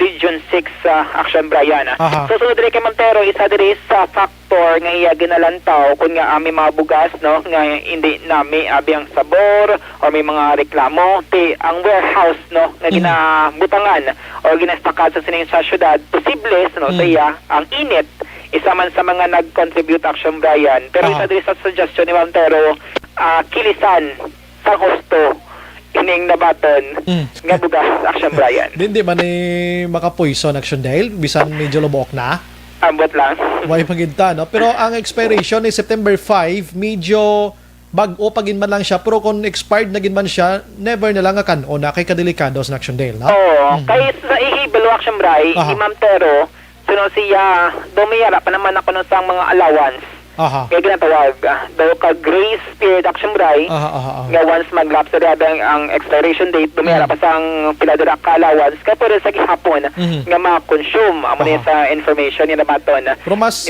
Region 6 Action Brian. So sunod dire kay Montero isa dire sa factor nga iya ginalantaw kun nga ami mga bugas no nga hindi nami abi ang sabor o may mga reklamo ang warehouse no nga ginabutangan o ginastakad sa sining sa syudad posible no sa iya ang init isa man sa mga nag-contribute Action Brian pero isa dire sa suggestion ni Montero kilisan sa husto ining nabaton nga bugas Action Brian. Hindi man makapoison Action Dale bisan medyo lubok na. Ambot lang. Way paginta no. Pero ang expiration ni September 5 medyo bag-o pagin man lang siya pero kung expired na gin man siya never na lang kan o na kay kadelikado sa Action Dale no. Kay sa ihibalo Action Brian Imam Tero suno siya dumiyara pa naman ako sa mga allowance. Kaya ginatawag daw ka grace period Action Bright nga once mag-lapse ang expiration date dumiyara pa sang piladura ka allowance kaya pwede sa gihapon nga ma-consume amo niya sa information niya nabaton pero mas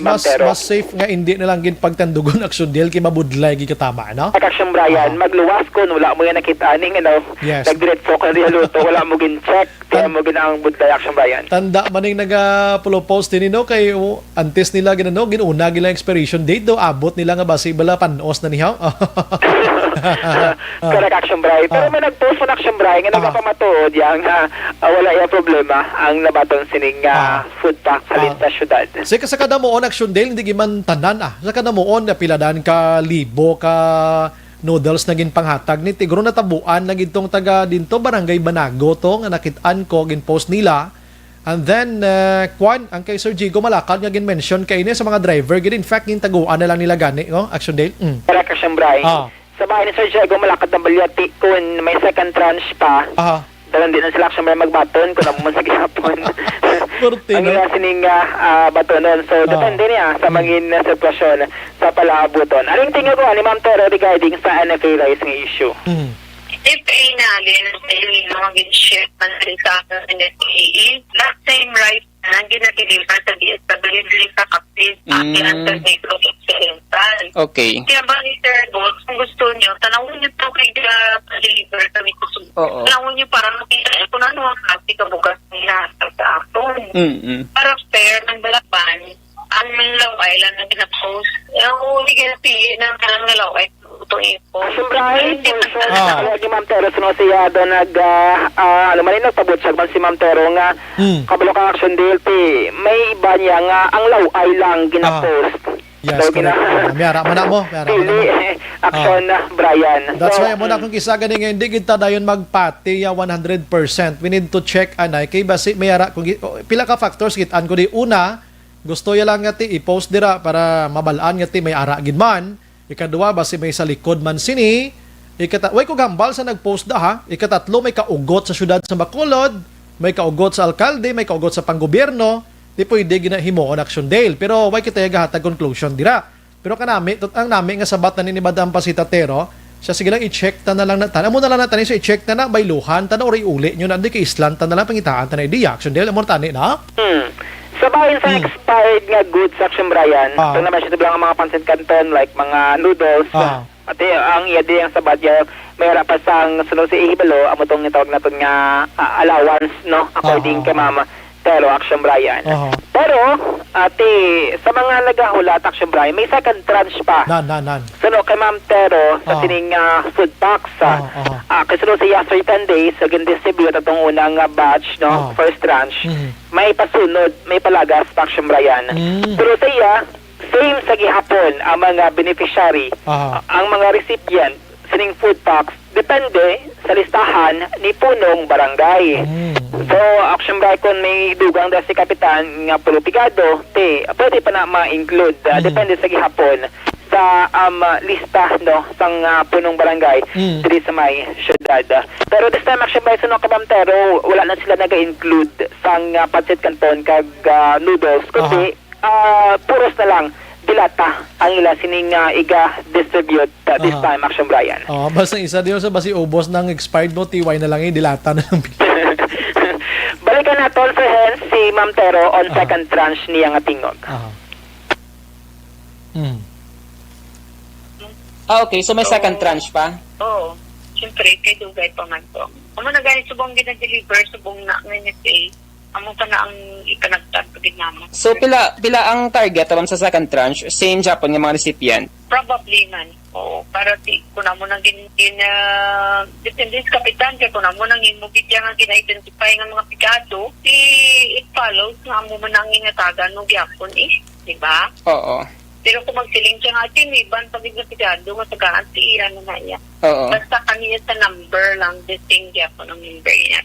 safe nga hindi na lang gin pagtandugon Action Dale kay mabudlay gikatama no Action Brian magluwas kun wala mo yan nakita ning nagdiretso ka rin luto wala mo gin check kaya mo gin ang budlay Action Brian tanda maning naga-pulo post din no kay antes nila ginano ginuna gila expiration date do abot nila nga basi bala panos na niya. Correct Action Bright. Pero may nag-post na Action Bright nga nagapamatuod yang wala yung problema ang nabaton sining food pack sa lista syudad. Sa kadamuon Action Dale hindi giman tanan sa kadamuon na piladan ka libo ka noodles na gin panghatag ni tigro na tabuan na gintong taga dinto barangay Banago to nga nakit-an ko gin post nila. And then, ang kay Sir Diego Malacad nga gin-mention kay ini sa mga driver, in fact, yung taguan na lang nila gani, no? Action Dale? Correct, Action Bright. Sa bahay ni Sir Diego Malacad na balyati, kung may second tranche pa, pero hindi na sila action may magbaton kung naman sa gihapon. Korte, Ang no? ila sining batonon. So, depende niya sa mangin sitwasyon sa palaabuton. Aling tingin ko ni Ma'am Tero regarding sa NFA rising issue? If inalin sa yung mag-ship man sa NFA, last time right na ginatilipan sa DSWD sa kapit at ang Negro Occidental. Okay. Kaya ba ni Sir Bolt, kung gusto nyo, tanawin nyo to kay pa-deliver kami ko. Tanawin nyo para makita kung ano ang kasi kabugas nila sa aton. Para fair ng balapan, ang laway lang na ginapost. Uli ganati ng kanang laway ito info. Siyempre, ni Ma'am Tero, siya doon nagpabot siya man si Ma'am Tero nga kabalo ka action deal, may iba niya nga ang laway lang ginapost. Yes, so, correct. Miyara, mana mo. Action Brian. That's why muna kung kisa gani ngayon, di kita dayon magpati 100%. We need to check anay. Kay basi mayara, kung pila ka factors kitaan ko di una, gusto ya lang nga ti i-post dira para mabalaan nga ti may ara gid man. Ikaduwa, basi may sa likod man sini. Way ko gambal sa nag-post da ha. Ikatatlo, may kaugot sa syudad sa Bacolod, may kaugot sa alkalde, may kaugot sa panggobyerno. Di pwede ginahimo on action dale. Pero way kita gahatag conclusion dira. Pero kanami, ang nami nga sabat na ninibadang pa si Tatero, siya sige lang i-check ta na lang na tan. Amo na lang na tani, so i-check ta na bayluhan ta na uri uli nyo na di kay islan ta na lang pangitaan ta na idea action dale. Amo tani na. Sa bayan sa expired nga goods action Brian, ito naman siya bilang mga pancit canton like mga noodles. At ang iya din sa badya, mayroon pa sang sunod si Ihibalo, amo tong tawag natin nga allowance, no? According kay Mama Tero action Brian. Pero sa mga nagahulat action Brian, may second tranche pa. Nan. Suno kay Ma'am Tero sa sining food packs. Kasi sunod siya 10 days, again distribute atong unang batch, no? First tranche. May pasunod, may palagas action Brian. Pero siya, same sa gihapon ang mga beneficiary, ang mga recipient sining food packs, depende sa listahan ni punong barangay. So, action Brian, kung may dugang dahil si Kapitan nga pulupigado, pwede pa na ma-include. Depende sa gihapon sa lista, no, sang punong barangay diri sa may syudad. Pero this time, action Brian, sunod kabamtero, wala na sila naga-include sang pancit canton kag noodles, kasi puros na lang dilata ang ila sining iga-distribute this time, action Brian. Basta isa diyo sa basi ubos ng expired mo, TY na lang dilata na lang. Balikan natin sa hands si Ma'am Tero on second tranche niya nga tingog. Okay, so may second tranche pa? Oo. Siyempre, kay Dugay pa man to. Amo na ganit subong gina-deliver, subong na ng NFA. Amo pa na ang ikanagtag pagin naman. So pila ang target alam sa second tranche? Same Japan ng mga recipient? Probably man. Oo. Para kung mo nang depende sa kapitan, kaya kung mo nang imugit nga gina-identify ng mga pikado, it follows nga mo man ang ingatagan ng gyapon diba? Oo. Pero kung magsiling siya nga, tiniban pag ignatigado, matagaan si Iran na niya. Basta kanina sa number lang, distinct gyapon ang member niya.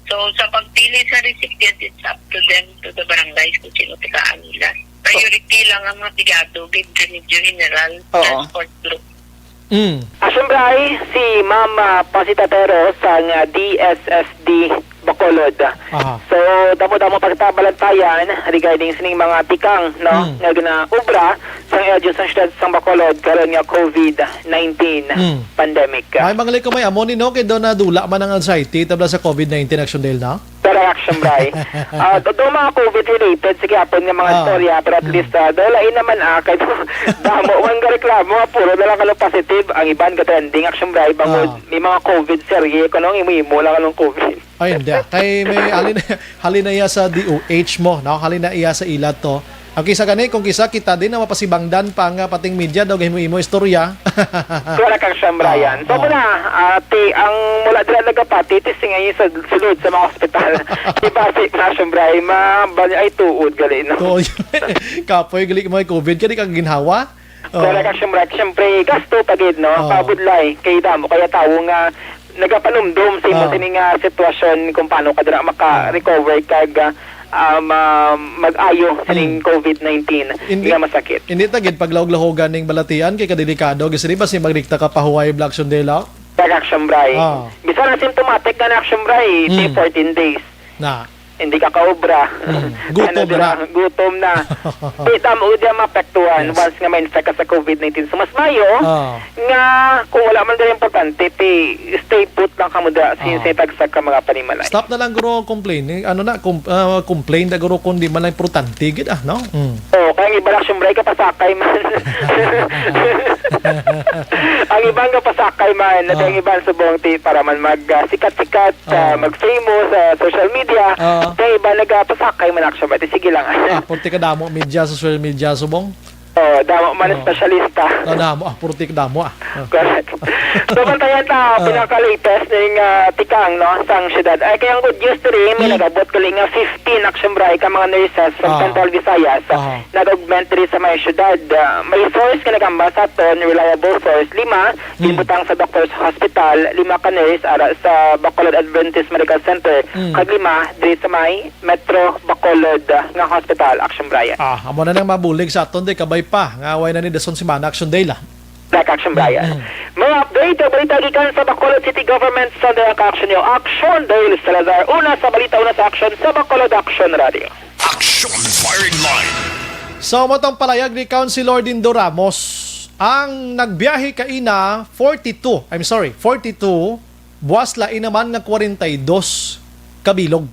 So, sa pagpili sa recipient, it's up to them, to the barangays kung sino tikaan nila. Priority lang ang mga tigado, give General Transport Group. Asyempre, si Ma'am Pasitatero sa DSSD Bacolod. So, damo-damo pagtabalantayan regarding sining mga tikang, no, nga gina-ubra sa edyo sa siyudad sa Bacolod karon nga COVID-19 pandemic. May mga ko may amoni, no, kay doon na dula man ang anxiety tabla sa COVID-19 action dale na? Pero action Bray. Doon mga COVID-related, sige hapon nga mga storya, pero at least, dolain naman kay damo, ang reklamo, puro na lang kalong positive, ang iban ka trending, action Bray, bangod, may mga COVID, serye, kung anong imo lang kalong COVID. Ay, hindi. Kay may halina iya sa DOH mo, no? Halina iya sa ilat to. Ang kisa gani, kung kisa kita din na mapasibangdan pa nga pating media daw imo istorya. Kaya kang siyang Brian. So muna, ang mula dila nagapati, tising ngayon sa sulod sa mga hospital. Diba si Siyang Brian, ay tuod gali, no? Tuod. Kapoy, gali mo COVID, kaya kang ginhawa. Kaya kang siyang Brian, siyempre, gasto pagid, no? Pabudlay, kay damo, kaya tao nga, nagapanumdum sa imo sining sitwasyon kung paano ka dira maka-recover kag mag-ayo sining COVID-19 nga masakit. Hindi tagid paglawog-lahogan ning balatian kay kadelikado kasi ba si magdikta ka pahuway Blackson Dela? Action Bray. Bisa na symptomatic na Action Bray, 14 days. Na. Hindi ka kaobra. Gutom na. Gutom na. Kita mo dia maapektuhan once nga ma-infect ka sa COVID-19. So mas mayo nga kung wala man dali importante, stay put lang ka mo da since tagsak ka mga panimalay. Stop na lang guro complain. Complain na guro kung di man lang importante gid no? Kaya iba Action Bray ka pasakay man. Ang ibang ka pasakay man, at ang ibang subong para man mag-sikat-sikat, mag-famous sa social media. Kaya iba nagpasakay man Action Bray. Sige lang. Purti ka damo media, social media subong. Damo man specialista. Damo, purti ka damo. Correct. So, bantayan ta, pinaka-latest ng tikang, no, sang syudad. Ay, kaya ang good news to rin, may nagabot ko nga 15 Action Bray ka mga nurses from Central Visayas, nag-augment rin sa mga syudad. May source ka nagamba sa ton, reliable source, 5, binbutang sa Doctors Hospital, 5 ka nurse sa Bacolod Adventist Medical Center, kag 5, dito sa may Metro Bacolod nga hospital, Action Bray. Amo na nang mabulig sa aton, di kabay pa, nga away na ni Dason si Mana Action Day la. Action Brian. May update o balita gikan sa Bacolod City Government sa Action yung Action Dale Salazar. Una sa balita, una sa action sa Bacolod Action Radio. Action Firing Line. So, matang palayag ni Councilor Dindo Ramos, ang nagbiyahe kaina 42, buwas lain naman nga 42 kabilog.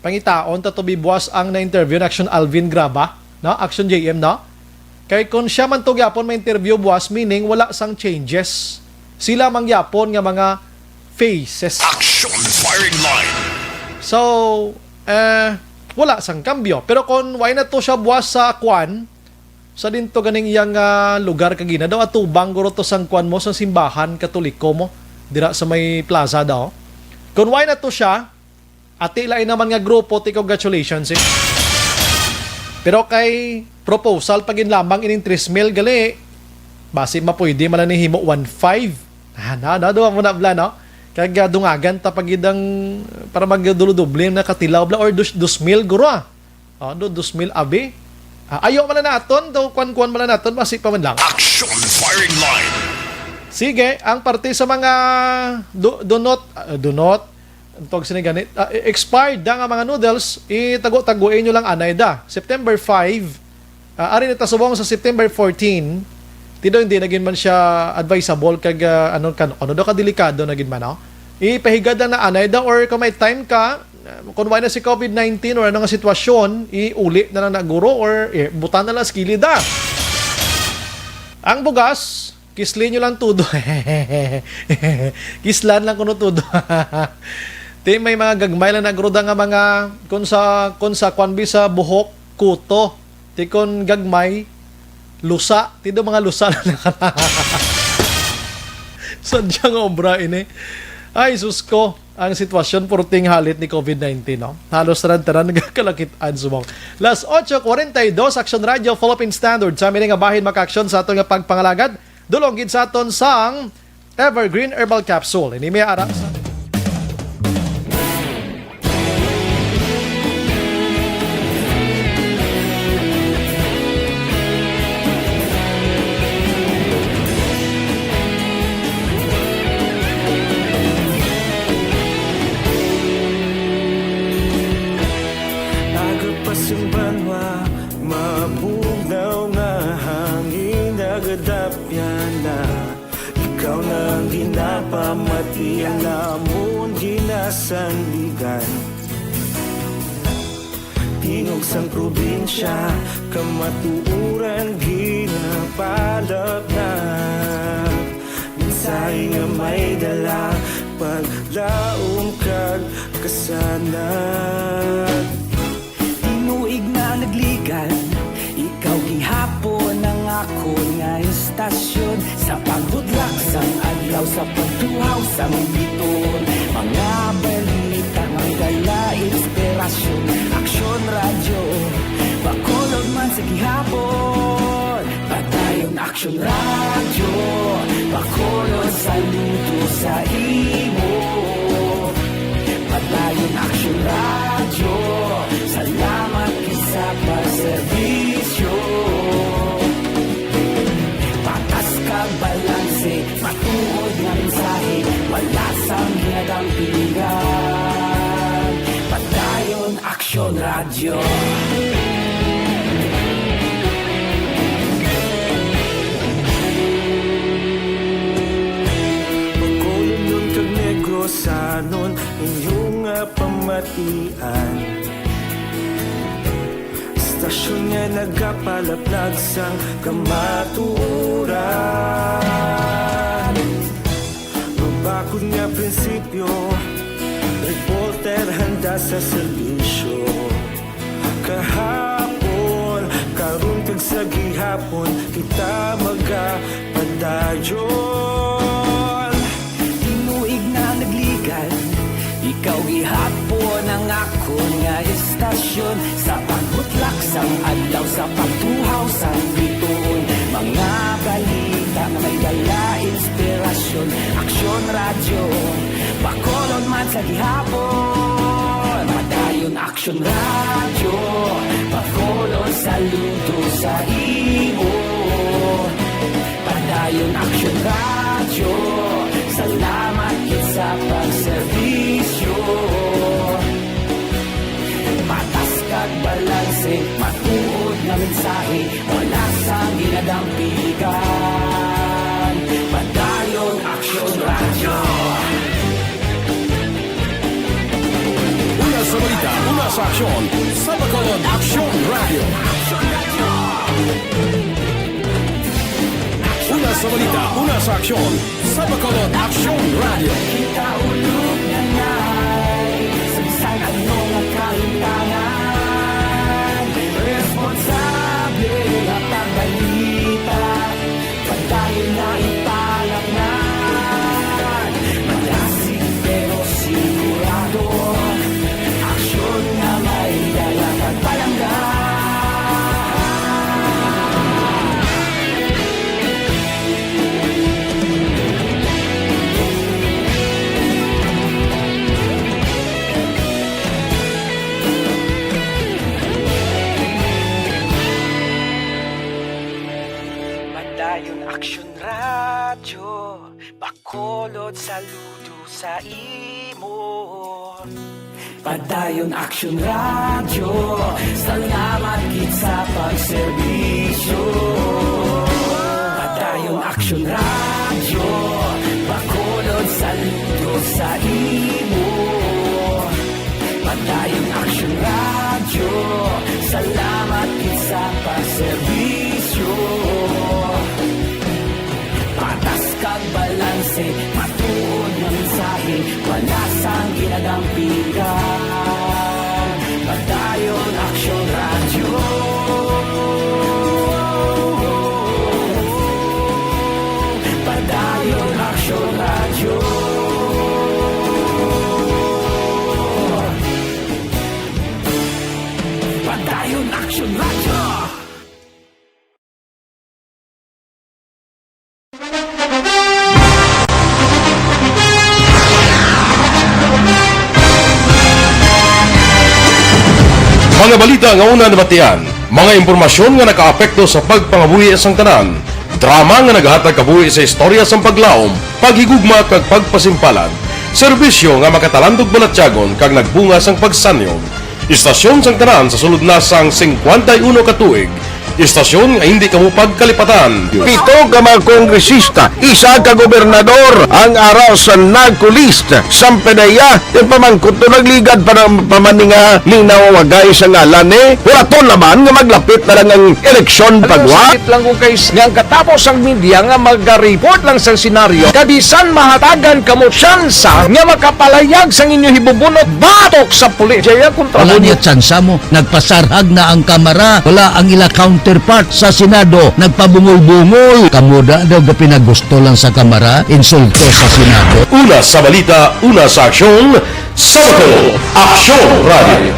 Pangitaon, tatubi buwas ang na-interview na Action Alvin Graba, no? Action JM, no? Kaya kung siya man to gyapon may interview buwas, meaning wala sang changes. Sila mang gyapon nga mga faces. Action Firing Line. So, wala sang kambyo. Pero kung why na to siya buwas sa kwan, sa dinto ganing iyang lugar kagina daw atubang guro to sang kwan mo sa simbahan katoliko mo dira sa may plaza daw. Kung why na to siya, ati lain naman nga grupo, congratulations eh. Pero kay proposal pagin lamang ining 3,000 gali basi mapwede man ni himo 1,500. Duwa mo na bla no. Kaya dungagan ta pagidang para magdulo-doble na katilaw bla or 2,000 guro. 2,000 abi. Ayo man na naton daw kwan-kwan man na naton basi pa man lang. Action Firing Line. Sige, ang parte sa mga do not tawag siniganit, expired da nga mga noodles, itago-taguin nyo lang anay da. September 5, ari na tasubong sa September 14, hindi naging man siya advisable kag ano daw kadelikado naging man, no? Ipahigad na anay da or kung may time ka, kung na si COVID-19 or ano nga sitwasyon, iuli na lang na guro or butan na lang skili da. Ang bugas, kisli nyo lang tudo. Kislan lang kuno tudo. Ti may mga gagmay lang nagruda nga mga kung sa kwanbi sa buhok kuto. Ti kon gagmay lusa, ti do mga lusa na nakala. Sadyang obra ini. Ay sus ko, ang sitwasyon purting halit ni COVID-19, no. Halos taran nagkalakitaan sumong. Las 8:42 Action Radio Philippine Standard sa amin nga bahin maka-action sa aton nga pagpangalagad. Dulong gid sa aton sang Evergreen Herbal Capsule. Ini may ara sa Banwa, mabugnaw na hangin nagadapyan na ikaw nang ginapamati ang namon ginasandigan tingog sang probinsya kamatuuran ginapalap na minsay nga may dala paglaom kag kasanat Inuig na nagligan Ikaw gihapon ang ako nga istasyon Sa paghudlak sang adlaw sa pagtuhaw sa biton Mga balita ng dala inspirasyon Action Radio Bacolod man sa gihapon Patayon Action Radio Bacolod saludo sa imo Patayon Action Radio Salamat sa pagserbisyo Patas ka balanse Matuod ginadampingan. Padayon Aksyon Radio. Pagkulong kag negrosanon inyong pamatian. Stasyon nga nagapalaplag sang kamaturan. Magbakod nga prinsipyo, reporter handa sa serbisyo. Kahapon, karun kag sa gihapon, kita magapadayon. Tinuig na nagligan, ikaw gihapon ang ako nga istasyon. Sa pagbutlak sang adlaw, sa pagtuhaw sang bituon. Mga balita na may dala inspirasyon. Aksyon Radio, Bacolod man sa gihapon. Padayon Aksyon Radio, Bacolod saludo sa imo. Padayon Aksyon Radio, salamat yun sa pagserbisyo. Patas kag balanse, matuod na mensahe, wala sang ginadampigan. Padayon Aksyon Radio. Una sa balita, una sa aksyon, sa Bacolod Aksyon Radio. Una sa balita, una sa aksyon, sa Bacolod Aksyon Radio. Kita ulog na ngay, sagsang anong nakahintangan. Responsable at ang balita, padayon na ipalaknan. Malasig pero sigurado, aksyon na may dalang pagpalanggan. Padayon Aksyon Radio, Bacolod saludo sa imo. Padayon Aksyon Radio, salamat gid sa pagserbisyo. Padayon Aksyon Radio, Bacolod saludo sa imo. Padayon Aksyon Radio, salamat gid sa pagserbisyo. Patas kag balanse, matuod na mensahe, wala sang ginadampigan. Padayon Aksyon Radio. Padayon Aksyon Radio. Padayon Aksyon Radio. Mga balita nga una nabatian, mga impormasyon nga nakaapekto sa pagpangabuhi sang tanan, drama nga naghatag kabuhi sa istorya sang paglaom, paghigugma kag pagpasimpalan, serbisyo nga makatalandog balatyagon kag nagbunga sang pagsanyog, istasyon sang tanan sa sulod na sang 51 katuig, istasyon nga hindi kamupag kalipatan. 7 ka mga kongresista, 1 ka gobernador ang araw sa nagkulist sa pedaya yung pamangkot to nagligad para pamaninga linaw wagay sa ngalan walaton naman nga maglapit na lang ang eleksyon pagwa. Sakit lang kung kayo nga katapos ang media nga mag-report lang sa senaryo kabisan mahatagan kamo tsansa nga makapalayag sang inyo hibubunot batok sa pulis. Jaya kontra wala niya tsansa mo, nagpasarhag na ang kamera, wala ang ila counterpart sa Senado, nagpabungol-bungol. Kamuda daw ga pinagusto lang sa kamera, insulto sa Senado. Una sa balita, una sa aksyon, sa Bacolod Aksyon Radio.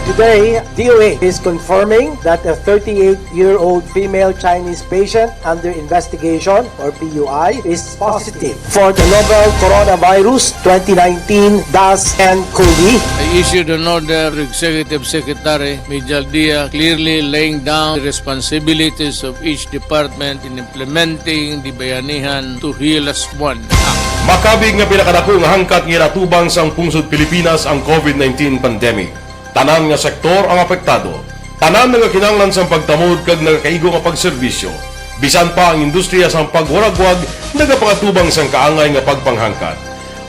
Today, DOA is confirming that a 38-year-old female Chinese patient under investigation, or PUI, is positive for the novel coronavirus 2019-nCoV. I issued an order to Executive Secretary Mijal Dia clearly laying down the responsibilities of each department in implementing the Bayanihan to Heal as One Act. Makabig nga pinakadako nga hangkat nga natubang sang pungsod Pilipinas ang COVID-19 pandemic. Tanan nga sektor ang apektado. Tanan nga kinahanglan sang pagtamod kag nagakaigo nga pagserbisyo. Bisan pa ang industriya sang pagwaragwag nagapangatubang sang kaangay nga pagpanghangkat.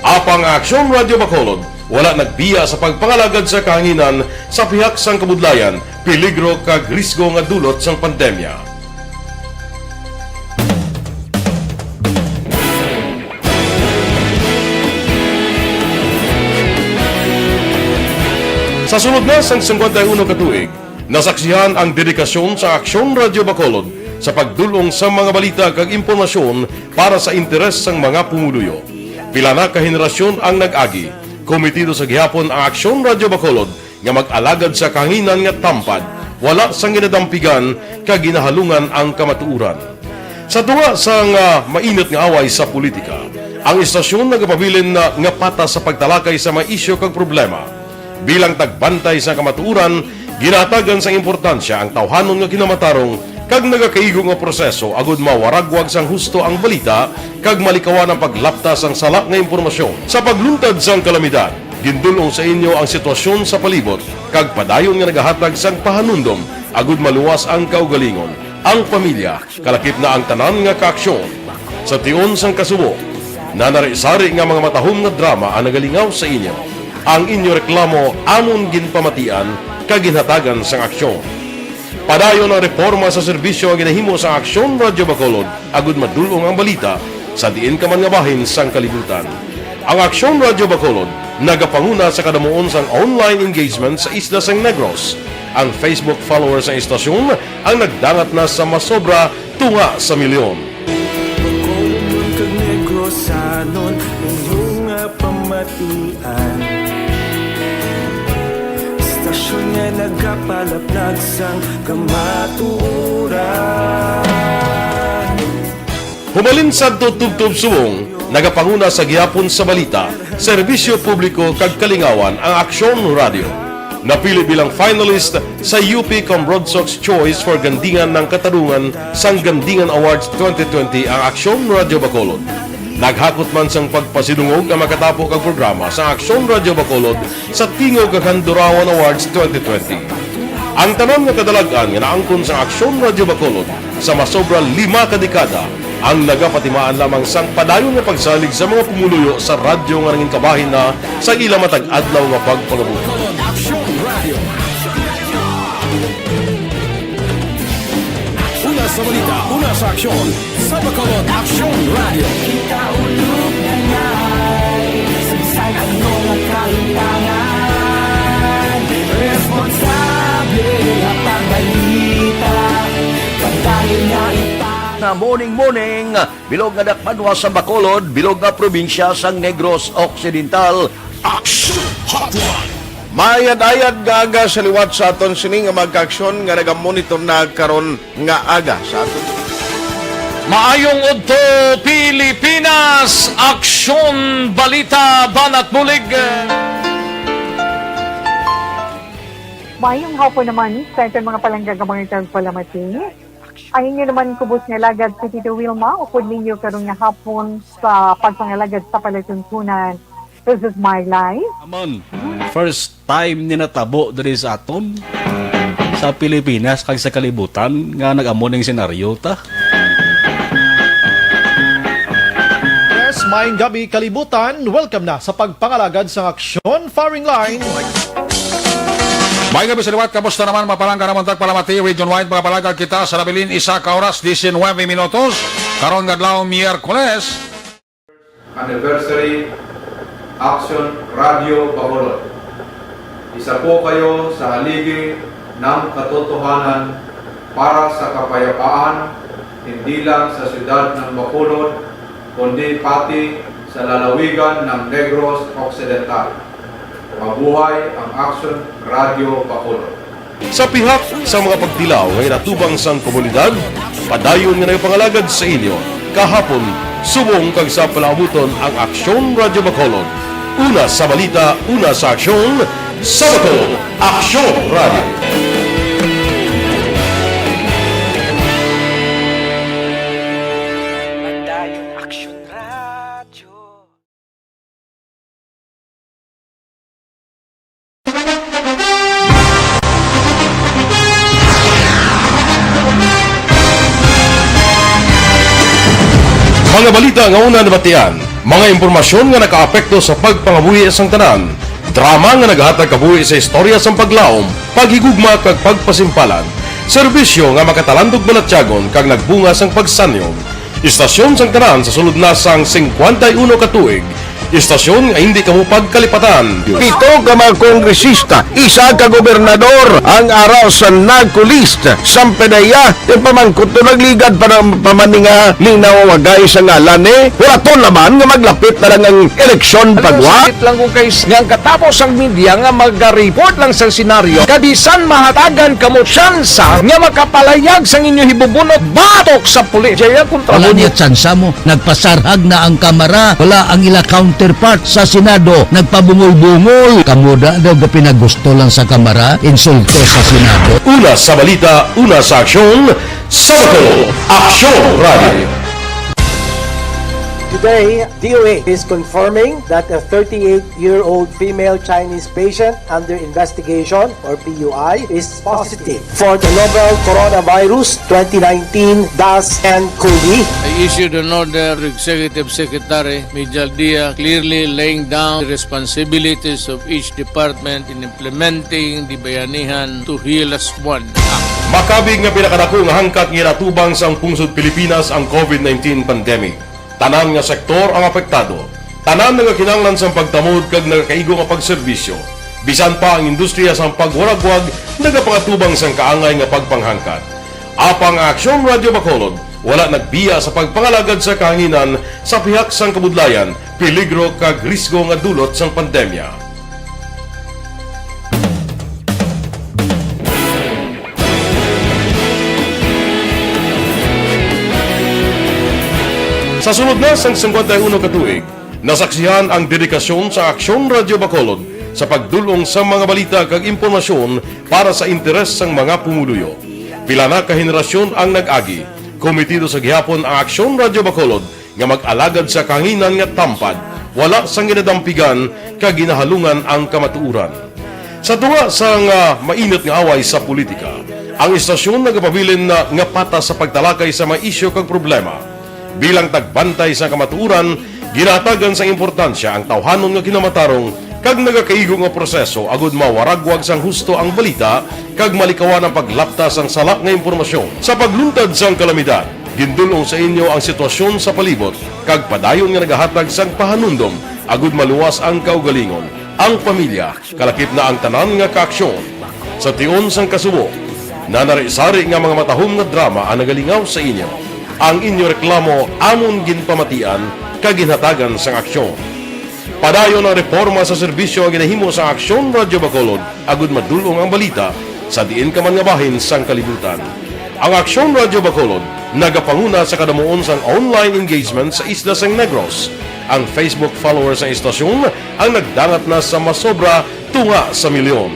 Apang Aksyon Radio Bacolod wala nagbiya sa pagpangalagad sa kahanginan sa pihak sang kabudlayan, peligro kag risgo nga dulot sang pandemya. Sa sunod na sang 51 katuig, nasaksihan ang dedikasyon sa Aksyon Radio Bacolod sa pagdulong sa mga balita kag impormasyon para sa interes sang mga pumuluyo. Pila na ka henerasyon ang nag-agi, komitido sa gihapon ang Aksyon Radio Bacolod nga mag-alagad sa kahanginan nga tampad, wala sang ginadampigan kag ginahalungan ang kamatuuran. Sa duwa sang mainit nga away sa politika, ang istasyon nagapabilin na nga patas sa pagtalakay sa mga isyu kag problema. Bilang tagbantay sa kamatuuran, ginatagan sa importansya ang tawhanon nga kinamatarong kag nagakaigo nga proseso agud mawaragwag sang husto ang balita kag malikawan ang paglaptas sang sala nga impormasyon. Sa pagluntad sang kalamidad, gindulong sa inyo ang sitwasyon sa palibot kag padayon nga nagahatag sang pahanundom agud maluwas ang kaugalingon, ang pamilya, kalakip na ang tanan nga kaaksyon. Sa tion sang kasubo, nanari-sari nga mga matahom nga drama ang nagalingaw sa inyo. Ang inyo reklamo amon ginpamatian kag ginhatagan sang aksyon. Padayon ang reforma sa serbisyo nga ginahimo sa Aksyon Radio Bacolod agud madulong ang balita sa diin ka man nga bahin sang kalibutan. Ang Aksyon Radio Bacolod nagapanguna sa kadamuon sang online engagement sa isla sang Negros. Ang Facebook followers sa istasyon ang nagdangat na sa masobra tunga sa milyon. Bacolod kag Negros anon inyong pamatian. Stasyon nga nagapalaplag sang kamaturan. Humalin sa tutubtub suwong, nagapanguna sa gihapon sa balita, serbisyo publiko kag kalingawan ang Aksyon Radio. Napili bilang finalist sa UP Combrodsok's Choice for Gandingan ng Katarungan sang Gandingan Awards 2020 ang Aksyon Radio Bacolod. Naghakot man sang pagpasidungog ang makatapo kag programa sa Aksyon Radio Bacolod sa Tingog kag Handurawan Awards 2020. Ang tanon nga kadalagan nga naangkon sa Aksyon Radio Bacolod sa masobra 5 ka dekada ang nagapatimaan lamang sang padayon nga pagsalig sa mga pumuluyo sa radyo nga nanging kabahin na sa ila matag adlaw nga pagpangabuhi. Una sa balita, una sa aksyon, sa Bacolod Aksyon Radio. Kita ulog na ngay, sagsay ano nga kaintangan. Responsable ang pagbalita, pagdahil na na morning, bilog nga dakpanwa sa Bacolod, bilog nga probinsya sang Negros Occidental. Action Hotline! Mayad-ayad nga aga sa liwat sa aton sini nga magka-aksyon nga nagamonitor na karon nga aga sa aton. Maayong udto Pilipinas, Aksyon Balita Banat Bulig. Mayong hapon naman sa itong mga palanggang mga palamati. Ang inyo naman kubos nga lagad sa Tito Wilma, upod ninyo karong nga hapon sa pagpangalagad sa palatuntunan. This is my life. Amon, first time ni natabo diri sa aton sa Pilipinas kag sa kalibutan nga nag-amo ning senaryo ta. Yes, maayong gabi kalibutan. Welcome na sa pagpangalagad sa Aksyon Firing Line. May gabi sa liwat, kamusta naman mapalangga naman tagpalamati, region wide mga palagad kita sa labilin isa ka oras, 19 minutos, karon gadlaw Miyerkules. Anniversary Aksyon Radio Bacolod. Isa po kayo sa haligi ng katotohanan para sa kapayapaan, hindi lang sa siyudad ng Bacolod, kundi pati sa lalawigan ng Negros Occidental. Mabuhay ang Aksyon Radio Bacolod. Sa pihak sa mga pagtilaw ngay natubang sang komunidad, padayon nga nagpangalagad sa inyo. Kahapon, subong kag sa palabuton ang Aksyon Radio Bacolod. Una sa balita, una sa aksyon, sa Bacolod, Aksyon Radio. Padayon Aksyon Radio. Mga balita nga una nabatian, mga impormasyon nga nakaapekto sa pagpangabuhi sang tanan, drama nga naghatag kabuhi sa istorya sang paglaom, paghigugma kag pagpasimpalan, serbisyo nga makatalandog balatyagon kag nagbunga sang pagsanyog, istasyon sang tanan sa sulod na sang 51 ka tuig, istasyon nga hindi kamo pagkalipatan. Pito ka mga kongresista, isa ka gobernador, ang araw sa nagkulist, sampedaya, yung pamangkot to nagligad para pamaninga ning nawawagay sa ngalan wala to naman nga maglapit na lang ang eleksyon pagwa. Sakit lang kung guys, nga katapos ang media nga mag-report lang sa senaryo, kabisan mahatagan kamo tsansa nga makapalayag sa inyo hibubunot batok sa pulis. Jaya kontra Wala mo niya tsansa mo, nagpasarhag na ang kamara, wala ang ila counterpart sa Senado, nagpabungol-bungol. Kamuda daw ga pinagusto lang sa kamara, insulto sa Senado. Una sa balita, una sa aksyon, sa Bacolod, Aksyon Radio. Today, DOA is confirming that a 38-year-old female Chinese patient under investigation, or PUI, is positive for the novel coronavirus 2019 DAS-CoV. I issued an order to Executive Secretary Mijal Dia clearly laying down the responsibilities of each department in implementing the Bayanihan to Heal as One Act. Makabig nga pinakadako nga hangkat nga natubang sa ang pungsod Pilipinas ang COVID-19 pandemic. Tanan nga sektor ang apektado. Tanan nga kinahanglan sa pagtamod kag nagakaigo nga pagserbisyo. Bisan pa ang industriya sa pagwaragwag nagapangatubang sang kaangay nga pagpanghangkat. Apang Aksyon Radio Bacolod wala nagbiya sa pagpangalagad sa kahanginan sa pihak sang kabudlayan, peligro kag risgo nga dulot sang pandemya. Sa sunod na sang 51 ka tuig, nasaksihan ang dedikasyon sa Aksyon Radio Bacolod sa pagdulong sa mga balita kag impormasyon para sa interes sang mga pumuluyo. Pila na ka henerasyon ang nag-agi, komitido sa gihapon ang Aksyon Radio Bacolod nga mag-alagad sa kahanginan nga tampad, wala sang ginadampigan kag ginahalungan ang kamatuuran. Sa tunga sang mainit nga away sa politika, ang istasyon nagapabilin na nga patas sa pagtalakay sa mga isyu kag problema. Bilang tagbantay sa kamatuuran, ginatagan sa importansya ang tawhanon nga kinamatarong kag nagakaigo nga proseso agud mawaragwag sang husto ang balita kag malikawan ang paglaptas ang salak nga impormasyon. Sa pagluntad sang kalamidad, gindulong sa inyo ang sitwasyon sa palibot kag padayon nga nagahatag sang pahanundom agud maluwas ang kaugalingon. Ang pamilya, kalakip na ang tanan nga kaaksyon. Sa tion sang kasubo, nanari-sari nga mga matahom nga drama ang nagalingaw sa inyo. Ang inyo reklamo amon ginpamatian kag ginhatagan sang aksyon. Padayon ang reforma sa serbisyo ang ginahimo sa Aksyon Radio Bacolod agud madulong ang balita sa diin ka man nga bahin sang kalibutan. Ang Aksyon Radio Bacolod nagapanguna sa kadamuon sang online engagement sa isla sang Negros. Ang Facebook followers sa istasyon ang nagdangat na sa masobra tunga sa milyon.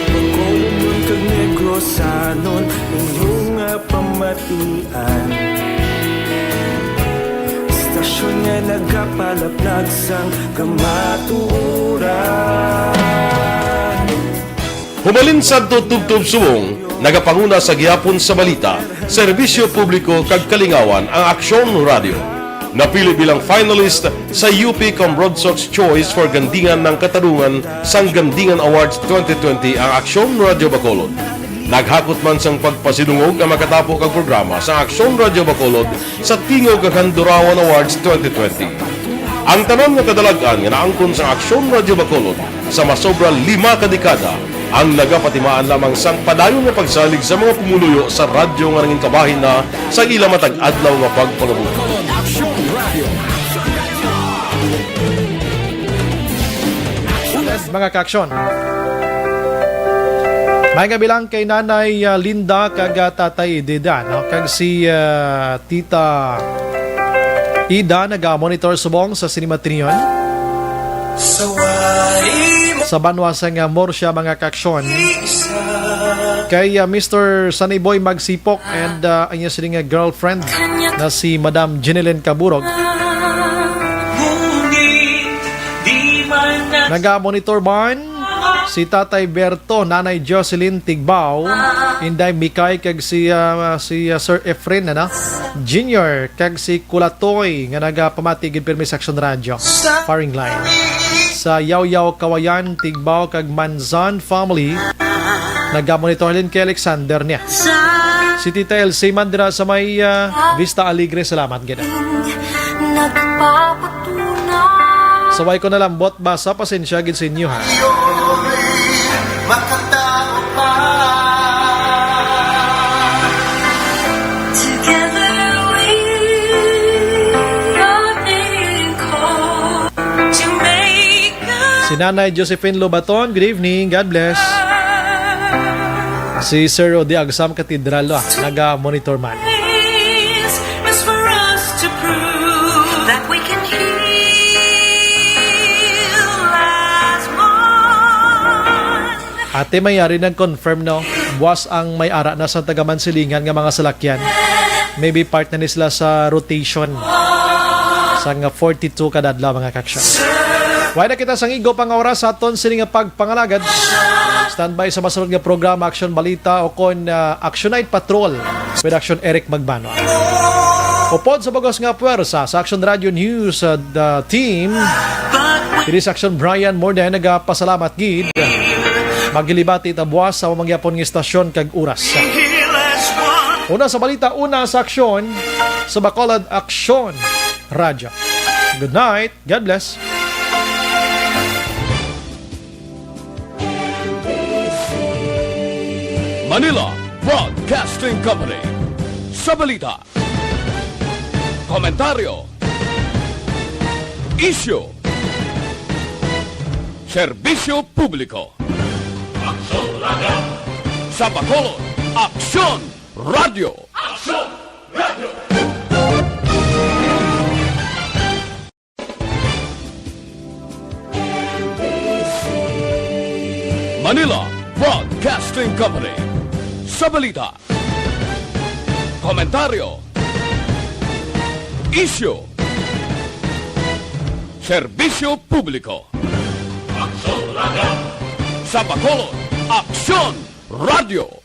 Bacolod kag Negros sanon inyong pamatian. Istasyon nga nagapalaplag sang kamaturan. Humalin sa tutubtub suwong, nagapanguna sa gihapon sa balita, serbisyo publiko kag kalingawan ang Aksyon Radio. Napili bilang finalist sa UP Broadsox Choice for Gandingan ng Katarungan sang Gandingan Awards 2020 ang Aksyon Radio Bacolod. Naghakot man sang pagpasidungog ang makatapo kag programa sa Aksyon Radio Bacolod sa Tingog kag Handurawan Awards 2020. Ang tanan nga kadalagan nga naangkon sa Aksyon Radio Bacolod sa masobra 5 ka dekada ang nagapatimaan lamang sang padayon nga pagsalig sa mga pumuluyo sa radyo nga nangin kabahin na sa ila matag adlaw nga pagpangabuhi. Mga kaaksyon, may nga bilang kay Nanay Linda kag Tatay Dida, no? Kag si Tita Ida naga-monitor subong sa Sinimatriyon sa Banwasang Morsya, mga kaaksyon. Kay Mr. Sunnyboy Magsipok and ang niya siling girlfriend na si Madam Jeneline Caburog. Naga-monitor man Si Tatay Berto, Nanay Jocelyn Tigbaw, Inday Mikay kag si Sir Efren Junior kag si Kulatoy nga nagapamatigid pirmi sa Action Radio Faring Line. Sa Yaw-Yaw Kawayan Tigbaw kag Manzan family nagamonitor din kay Alexander niya. Si Tita Elsie Mandra sa may Vista Alegre, salamat gina. Saway ko na lambot basa pasensya gid sa inyo ha. Si Nanay Josephine Lobaton, good evening, God bless. Si Sir Rodi Agsam Cathedral, naga-monitor man. Ate Mayari nag-confirm buwas ang may ara na sa taga-Mansilingan nga mga salakyan. Maybe part na nisla sa rotation sa nga 42 kadadla mga kaksyon. Why na kita sang igo pang oras sa aton sini nga pagpangalagad. Standby sa masunod nga programa Action Balita o kon Action Night Patrol with Action Eric Magbano. Upod sa bagos nga puwersa sa Action Radio News the team. Diri sa Action Brian Morden nagapasalamat gid. Magilibati tabuas sa mangyapon nga istasyon kag oras. Una sa balita, una sa aksyon sa Bacolod Action Radio. Good night. God bless. Manila Broadcasting Company. Sa balita, komentaryo, issue, serbisyo publiko. Sa Bacolod, Action Radio. Action Radio. Manila Broadcasting Company. Sa balita, komentaryo, issue, serbisyo publiko. Sa Bacolod, Action Radio.